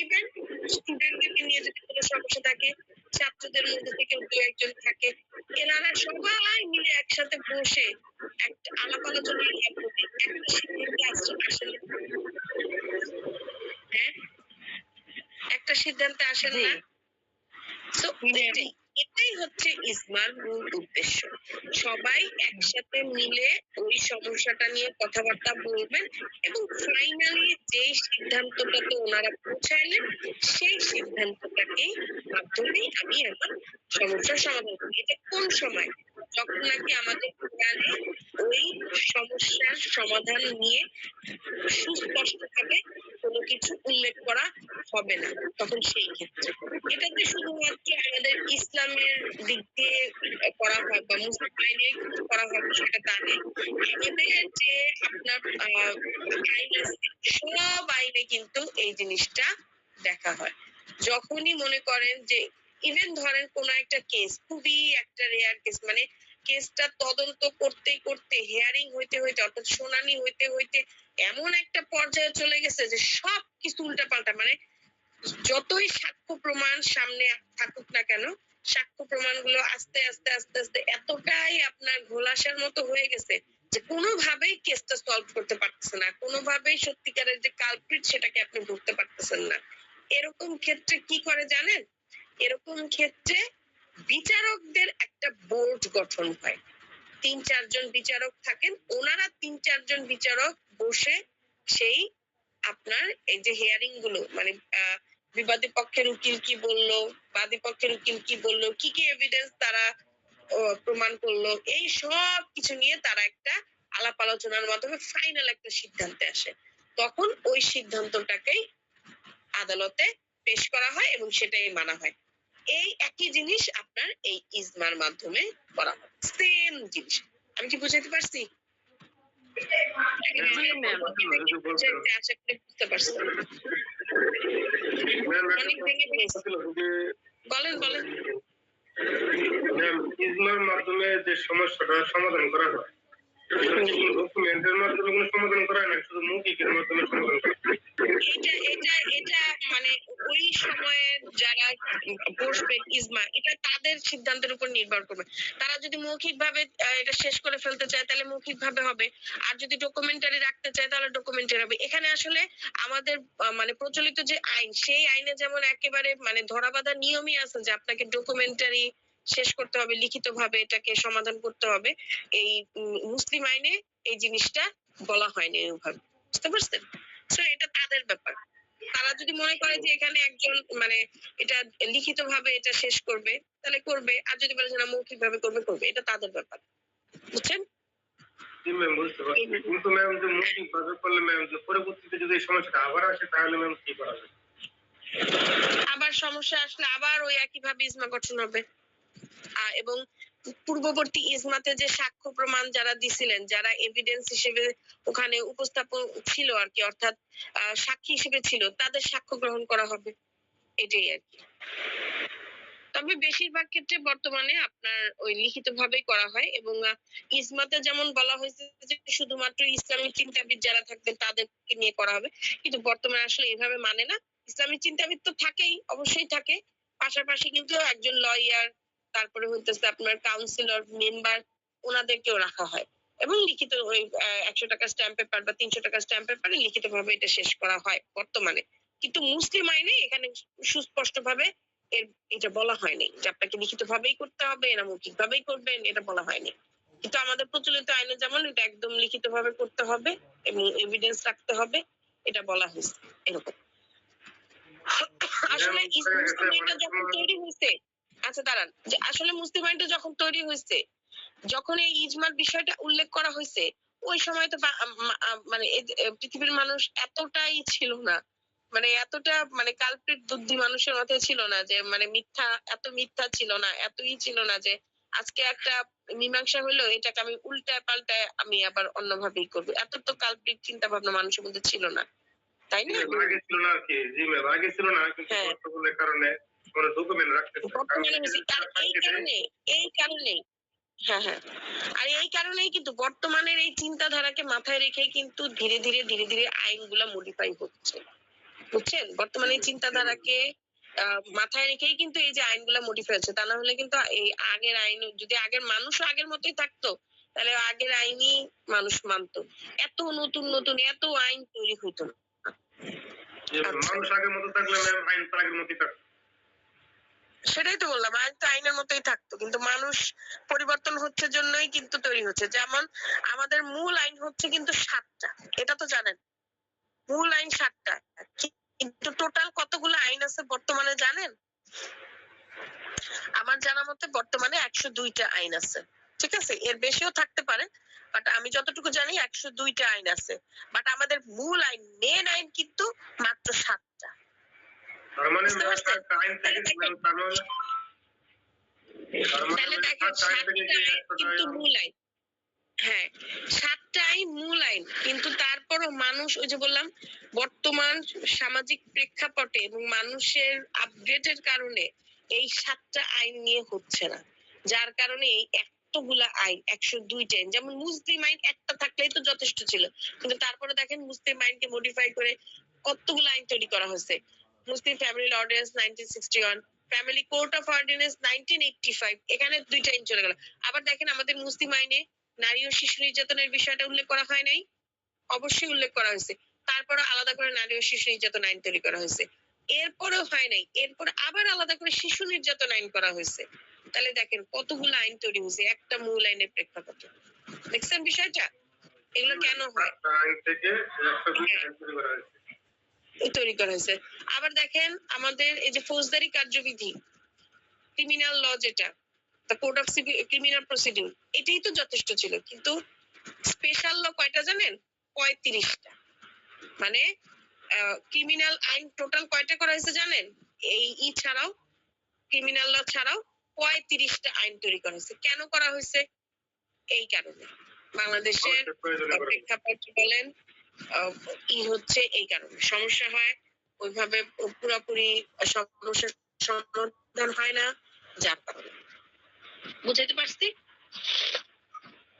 ইভেন স্টুডেন্টদেরকে নিয়ে যদি কোনো সমস্যা থাকে, ছাত্রদের মধ্যে থেকে দু একজন থাকে, এনারা সবাই মিলে একসাথে বসে একটা আলাপ আলোচনার মাধ্যমে একটা সিদ্ধান্তে আসেন। হ্যাঁ, একটা সিদ্ধান্তে আসেন না? তো এটাই হচ্ছে ইজমার মূল উদ্দেশ্য। সবাই একসাথে মিলে ওই সমস্যাটা নিয়ে কথাবার্তা বলবেন এবং ফাইনালি যেই সিদ্ধান্তটাতে ওনারা পৌঁছাইলেন, সেই সিদ্ধান্তটাকেই মাধ্যমে আমি আমার সমস্যার সমাধান করি। এটা কোন সময়? যখন নাকি আমাদের কোরআনে ওই সমস্যার সমাধান নিয়ে সুস্পষ্টভাবে কোনো কিছু উল্লেখ করা হবে না, তখন সেই ক্ষেত্রে এটাতে শুধুমাত্র আমাদের ইসলামের দিক দিয়ে করা হয় বা মুসলিম আইনে করা হয় সেটা তা নেই। আমাদের যে আপনার আইন আছে, সব আইনে কিন্তু এই জিনিসটা দেখা হয়। যখনই মনে করেন যে ইভেন ধরেন কোন একটা কেস, খুবই একটা রেয়ার কেস, মানে কেসটা তদন্ত করতে করতে, হিয়ারিং হইতে হইতে, অর্থাৎ শুনানি হইতে হইতে এমন একটা পর্যায়ে চলে গেছে যে সব কিছু উল্টাপাল্টা, মানে যতই সাক্ষ্য প্রমাণ সামনে থাকুক না কেন, সাক্ষ্য প্রমাণগুলো আস্তে আস্তে আস্তে আস্তে এতটাই আপনার ঘোলাসার মতো হয়ে গেছে যে কোনোভাবেই কেসটা সলভ করতে পারতেছে না, কোনোভাবেই সত্যিকারের যে কালপ্রিট সেটাকে আপনি ধরতে পারতেছেন না। এরকম ক্ষেত্রে কি করে জানেন? এরকম ক্ষেত্রে বিচারকদের একটা বোর্ড গঠন হয়, 3-4 জন বিচারক থাকেন, ওনারা 3-4 জন বিচারক বসে সেই আপনার এই যে হিয়ারিং গুলো, মানে বিবাদী পক্ষের উকিল কি বললো, বাদী পক্ষের উকিল কি বললো, কি কি এভিডেন্স তারা প্রমাণ করলো, এই সব কিছু নিয়ে তারা একটা আলাপ আলোচনার মাধ্যমে ফাইনাল একটা সিদ্ধান্তে আসে। তখন ওই সিদ্ধান্তটাকেই আদালতে পেশ করা হয় এবং সেটাই মানা হয়। এই একই জিনিস আপনার এই ইজমার মাধ্যমে করা হয়, সেম জিনিস। আমি কি বুঝাতে পারছি? আশা করি বুঝতে পারছি। অনেক ভেঙে ভেঙেছে। বলেন বলেন। ইজমার মাধ্যমে যে সমস্যাটা সমাধান করা হয়, ডকুমেন্টের মাধ্যমে কোনো সমাধান করা হয় না, শুধু মৌখিকের মাধ্যমে সমাধান করা হয়। এটা মানে ওই সময়ে যারা বসবে ইজমা, এটা তাদের সিদ্ধান্তের উপর নির্ভর করবে। তারা যদি মৌখিক ভাবে এটা শেষ করে ফেলতে চায় তাহলে মৌখিক ভাবে হবে, আর যদি ডকুমেন্টারি রাখতে চায় তাহলে ডকুমেন্টারি হবে। এখানে আসলে আমাদের মানে প্রচলিত যে আইন, সেই আইনে যেমন একেবারে মানে ধরাবাঁধা নিয়মই আছে যে আপনাকে ডকুমেন্টারি শেষ করতে হবে, লিখিত ভাবে এটাকে সমাধান করতে হবে। এই মুসলিম আইনে এই জিনিসটা বলা হয়নি ওইভাবে, বুঝতে পারছেন? তো এটা তাদের ব্যাপার। তারা যদি মনে করে যে এখানে একজন মানে এটা লিখিত ভাবে এটা শেষ করবে তাহলে করবে, আর যদি বলে যে না মৌখিক ভাবে করবে করবে, এটা তাদের ব্যাপার, বুঝছেন? জি ম্যাম, বুঝতে পারছি। কিন্তু ম্যাম যে মৌখিক ভাবে করলে ম্যাম, যে পরবর্তীতে যদি এই সমস্যাটা আবার আসে তাহলে ম্যাম কি করা যায়? আবার সমস্যা আসলে আবার ওই একই ভাবে ইজমা গঠন হবে। এবং পূর্ববর্তী ইজমাতে যে সাক্ষ্য প্রমাণ যারা দিছিলেন, যারা এভিডেন্স হিসেবে ওখানে উপস্থাপন ছিল আর কি, অর্থাৎ সাক্ষী হিসেবে ছিল, তাদের সাক্ষ্য গ্রহণ করা হবে, এটাই আর কি। তবে বেশিরভাগ ক্ষেত্রে বর্তমানে আপনার ওই লিখিত ভাবেই করা হয় এবং ইজমাতে যেমন বলা হয়েছে যে শুধুমাত্র ইসলামী চিন্তাবিদ যারা থাকবেন তাদেরকে নিয়ে করা হবে, কিন্তু বর্তমানে আসলে এভাবে মানে না। ইসলামী চিন্তাবিদ তো থাকেই, অবশ্যই থাকে, পাশাপাশি কিন্তু একজন লয়ার, তারপরে হইতেছে আপনার কাউন্সিলর, মেম্বার, ওনাদেরকেও রাখা হয় এবং লিখিত ওই 100 টাকা স্ট্যাম্প পেপার বা 300 টাকা স্ট্যাম্প পেপারে লিখিত ভাবে এটা শেষ করা হয় বর্তমানে। কিন্তু মুসলিম আইনে এখানে সুস্পষ্ট ভাবে এটা বলা হয়নি যে আপনাকে লিখিত ভাবেই করতে হবে না মৌখিক ভাবেই করবেন, এটা বলা হয়নি। কিন্তু আমাদের প্রচলিত আইনে যেমন এটা একদম লিখিত ভাবে করতে হবে এবং এভিডেন্স রাখতে হবে, এটা বলা হয়েছে এরকম। আসলে মুসলিম আইনটা যখন তৈরি হয়েছে, আচ্ছা দাঁড়ান, যে আসলে মুসলিম আইনটা যখন তৈরি হয়েছে, যখন এই ইজমার বিষয়টা উল্লেখ করা হয়েছে, ওই সময় তো মানে পৃথিবীর মানুষ এতটাই ছিল না, মানে এতটা মানে কালপ্রিট বুদ্ধি মানুষের মাথায় ছিল না, যে মানে এত মিথ্যা ছিল না, এতই ছিল না যে আজকে একটা মীমাংসা হলো, এটাকে আমি উল্টায় পাল্টায় আমি আবার অন্যভাবেই করবো, এত তো কালপ্রিট চিন্তা ভাবনা মানুষের মধ্যে ছিল না, তাই না? আগে ছিল না আর কি, জি ম্যাম আগে ছিল না, কিন্তু হ্যাঁ। প্রটোকলের কারণে কোনো ডকুমেন্ট রাখতেছে বর্তমানে হয়েছে, এই কারণে হ্যাঁ হ্যাঁ, আর এই কারণেই কিন্তু বর্তমানের এই চিন্তাধারাকে মাথায় রেখে কিন্তু ধীরে ধীরে ধীরে ধীরে আইনগুলা মডিফাই হচ্ছে, বুঝছেন? বর্তমানে এই চিন্তাধারাকে মাথায় রেখেই কিন্তু এই যে আইনগুলা মডিফাই হচ্ছে, তা না হলে কিন্তু এই আগের আইন, যদি আগের মানুষও আগের মতোই থাকতো, তাহলে আগের আইনই মানুষ মানতো, এত নতুন নতুন এত আইন তৈরি হইতো না। মানুষ আগের মতো থাকলে ম্যাম আইন তো আগের মতোই থাকতো। সেটাই তো বললাম, আইন তো আইনের মতোই থাকতো, কিন্তু মানুষ পরিবর্তন হচ্ছে জন্যই কিন্তু তৈরি হচ্ছে। যেমন আমাদের মূল আইন হচ্ছে কিন্তু 7টা, এটা তো জানেন, মূল আইন 7টা, কিন্তু টোটাল কতগুলো আইন আছে বর্তমানে জানেন? আমার জানা মতে বর্তমানে 102টা আইন আছে, ঠিক আছে, এর বেশিও থাকতে পারে, বাট আমি যতটুকু জানি 102টা আইন আছে, বাট আমাদের মূল আইন, মেন আইন কিন্তু মাত্র 7টা। তার মানে বুঝতে পারছেন? আইন থেকে তাহলে দেখেন 7টা আইন কিন্তু মূল আইন, হ্যাঁ 7টা আইন মূল আইন, কিন্তু তারপরও মানুষ, ওই যে বললাম, বর্তমান সামাজিক প্রেক্ষাপটে এবং মানুষের আপডেটের কারণে এই 7টা আইন নিয়ে হচ্ছে না, যার কারণে এই এতগুলা আইন, 102টা আইন, যেমন মুসলিম আইন একটা থাকলেই তো যথেষ্ট ছিল, কিন্তু তারপরে দেখেন মুসলিম আইনকে মডিফাই করে কতগুলো আইন তৈরি করা হয়েছে। Muslim family ordinance 1961, family court of ordinance 1985, এখানে 2টা আইন চলে গেল। আবার দেখেন আমাদের মুসলিম আইনে নারী ও শিশু নির্যাতনের বিষয়টা উল্লেখ করা হয় নাই, অবশ্যই উল্লেখ করা হয়েছে, তারপরে আলাদা করে নারী ও শিশু নির্যাতন আইন তৈরি করা হয়েছে, এরপরেও হয় নাই, এরপরে আবার আলাদা করে শিশু নির্যাতন আইন করা হয়েছে। তাহলে দেখেন কতগুলো আইন তৈরি হয়েছে একটা মূল আইনের প্রেক্ষাপটে, দেখছেন বিষয়টা? এগুলো কেন হয়? আইন থেকে 102টা আইন তৈরি করা হয়েছে। তৈরি করা হয়েছে। আবার দেখেন আমাদের এই যে ফৌজদারি কার্যবিধি, ক্রিমিনাল ল, যেটা the code of criminal procedure, এটাই তো যথেষ্ট ছিল, কিন্তু স্পেশাল ল কয়টা জানেন? 35টা। মানে ক্রিমিনাল আইন টোটাল কয়টা করা হয়েছে জানেন? এই ছাড়াও, ক্রিমিনাল ল ছাড়াও 35টা আইন তৈরি করা হয়েছে। কেন করা হয়েছে? এই কারণে, বাংলাদেশের প্রেক্ষাপট বলেন হচ্ছে এই কারণে সমস্যা হয়, ওইভাবে পুরোপুরি সমস্যার সমাধান হয় না, যার কারণে। বুঝাইতে পারছি?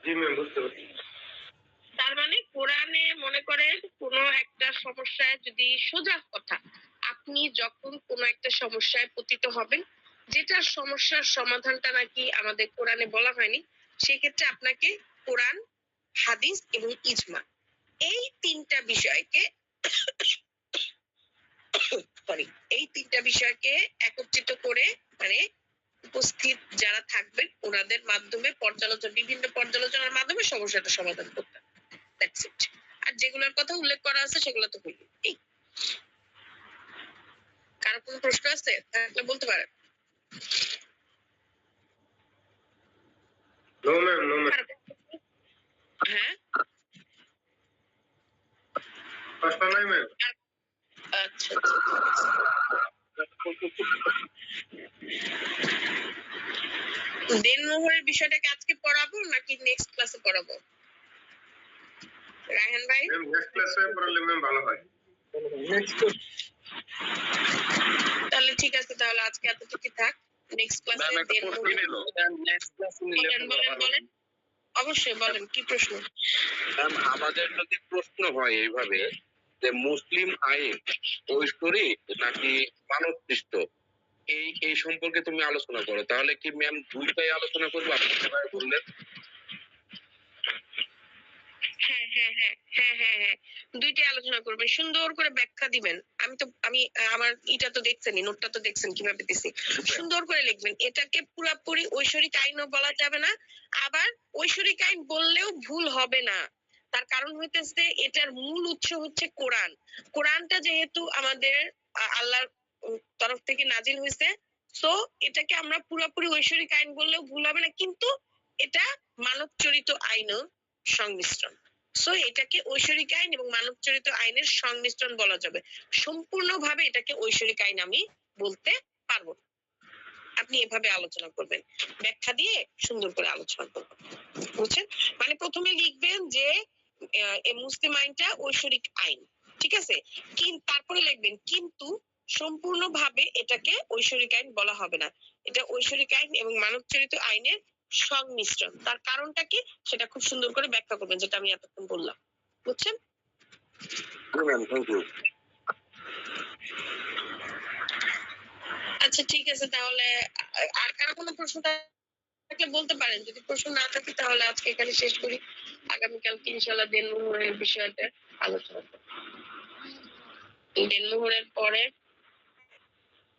জি ম্যাম বুঝতে পারছি। তার মানে কোরআনে মনে করেন কোন একটা সমস্যায়, যদি সোজা কথা, আপনি যখন কোন একটা সমস্যায় পতিত হবেন, যেটার সমস্যার সমাধানটা নাকি আমাদের কোরআনে বলা হয়নি, সেক্ষেত্রে আপনাকে কোরআন, হাদিস এবং ইজমা, এই 3টা বিষয়কে সরি, এই 3টা বিষয়কে একত্রিত করে, মানে উপস্থিত যারা থাকবেন ওনাদের মাধ্যমে বিভিন্ন পর্যালোচনার মাধ্যমে সমস্যাটা সমাধান করতে হবে। That's it. আর যেগুলোর কথা উল্লেখ করা আছে সেগুলো তো হইল। এই কারো কোনো প্রশ্ন আছে তাহলে বলতে পারেন। No ma'am, no ma'am. হ্যাঁ, প্রশ্ন নাই ম্যাম। আচ্ছা, দেনমোহরের বিষয়টাকে আজকে পড়াবো নাকি নেক্সট ক্লাসে পড়াবো? রায়হান ভাই, ম্যাম নেক্সট ক্লাসে পড়ালে ম্যাম ভালো হয়। তাহলে ঠিক আছে, তাহলে আজকে এতটুকু থাক, নেক্সট ক্লাসে বলেন। অবশ্যই বলেন, কি প্রশ্ন? ম্যাম আমাদের যদি প্রশ্ন হয় এইভাবে যে মুসলিম আইন ঐশ্বরিক নাকি মানব সৃষ্ট, এই সম্পর্কে তুমি আলোচনা করো, তাহলে কি ম্যাম দুইটাই আলোচনা করবো? আপনি যেভাবে বললেন হ্যাঁ হ্যাঁ হ্যাঁ হ্যাঁ হ্যাঁ হ্যাঁ, দুইটাই আলোচনা করবেন, সুন্দর করে ব্যাখ্যা দিবেন। আমি আমার এটা তো দেখছেনই, নোটটা তো দেখছেন কিভাবে দিছি, সুন্দর করে লিখবেন। এটাকে পুরাপুরি ঐশ্বরিক আইনও বলা যাবে না, আবার ঐশ্বরিক আইন বললেও ভুল হবে না। তার কারণ হইতেছে এটার মূল উৎস হচ্ছে কোরআন। কোরআনটা যেহেতু আমাদের আল্লাহর তরফ থেকে নাজিল হয়েছে। সো এটাকে আমরা পুরোপুরি ঐশ্বরিক আইন বললেও ভুল হবে না, কিন্তু এটা মানবচরিত আইনও সংমিশ্রণ। সো এটাকে ঐশ্বরিক আইন এবং মানবচরিত আইনের সংমিশ্রণ বলা যাবে। সম্পূর্ণভাবে এটাকে ঐশ্বরিক আইন আমি বলতে পারবো না। আপনি এভাবে আলোচনা করবেন, ব্যাখ্যা দিয়ে সুন্দর করে আলোচনা করবেন, বুঝছেন? মানে প্রথমে লিখবেন যে এই মুসলিম আইনটা ঐশ্বরিক আইন, ঠিক আছে, তারপরে লিখবেন কিন্তু সম্পূর্ণভাবে এটাকে ঐশ্বরিক আইন বলা হবে না, এটা ঐশ্বরিক আইন এবং মানবচরিত আইনের সংমিশ্রণ। তার কারণটা কি সেটা খুব সুন্দর করে ব্যাখ্যা করবেন, যেটা আমি এতক্ষণ বললাম, বুঝছেন? Ma'am, thank you. আচ্ছা ঠিক আছে, তাহলে আর কারো কোনো প্রশ্ন থাকলে বলতে পারেন। যদি প্রশ্ন না থাকে তাহলে আজকে এখানে শেষ করি। আগামীকালকে ইনশাল্লাহ দেনমোহরের বিষয়টা আলোচনা করব।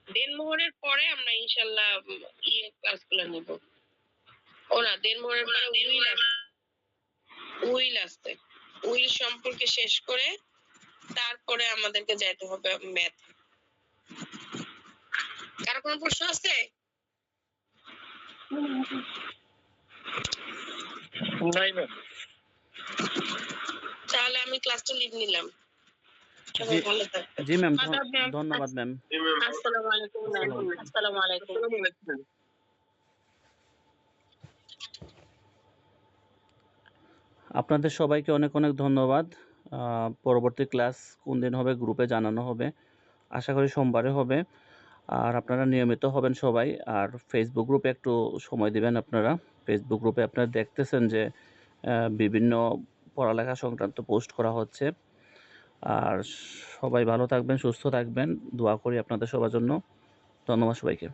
দেনমোহরের পরে আমরা ইনশাল্লাহ ক্লাসগুলো নিব। ও না, দেনমোহরের পরে উইল আসছে। উইল সম্পর্কে শেষ করে তারপরে আমাদেরকে যাইতে হবে ম্যাথ। কারো কোনো প্রশ্ন আছে? নাই ম্যাম। তাহলে আমি ক্লাসটা লিড নিলাম। সবাই ভালো থাকবেন। জি ম্যাম, আদাব ম্যাম। ধন্যবাদ ম্যাম। জি ম্যাম। আসসালামু আলাইকুম ম্যাম। আসসালামু আলাইকুম। আপনাদের সবাইকে অনেক অনেক ধন্যবাদ। পরবর্তী ক্লাস কোন দিন হবে গ্রুপে জানানো হবে, আশা করি সোমবারে হবে। আর আপনারা নিয়মিত হবেন সবাই। আর ফেসবুক গ্রুপে একটু সময় দিবেন আপনারা। ফেসবুক গ্রুপে আপনারা দেখতেছেন যে বিভিন্ন পড়ালেখা সংক্রান্ত পোস্ট করা হচ্ছে। আর সবাই ভালো থাকবেন, সুস্থ থাকবেন, দোয়া করি আপনাদের সবার জন্য। ধন্যবাদ সবাইকে।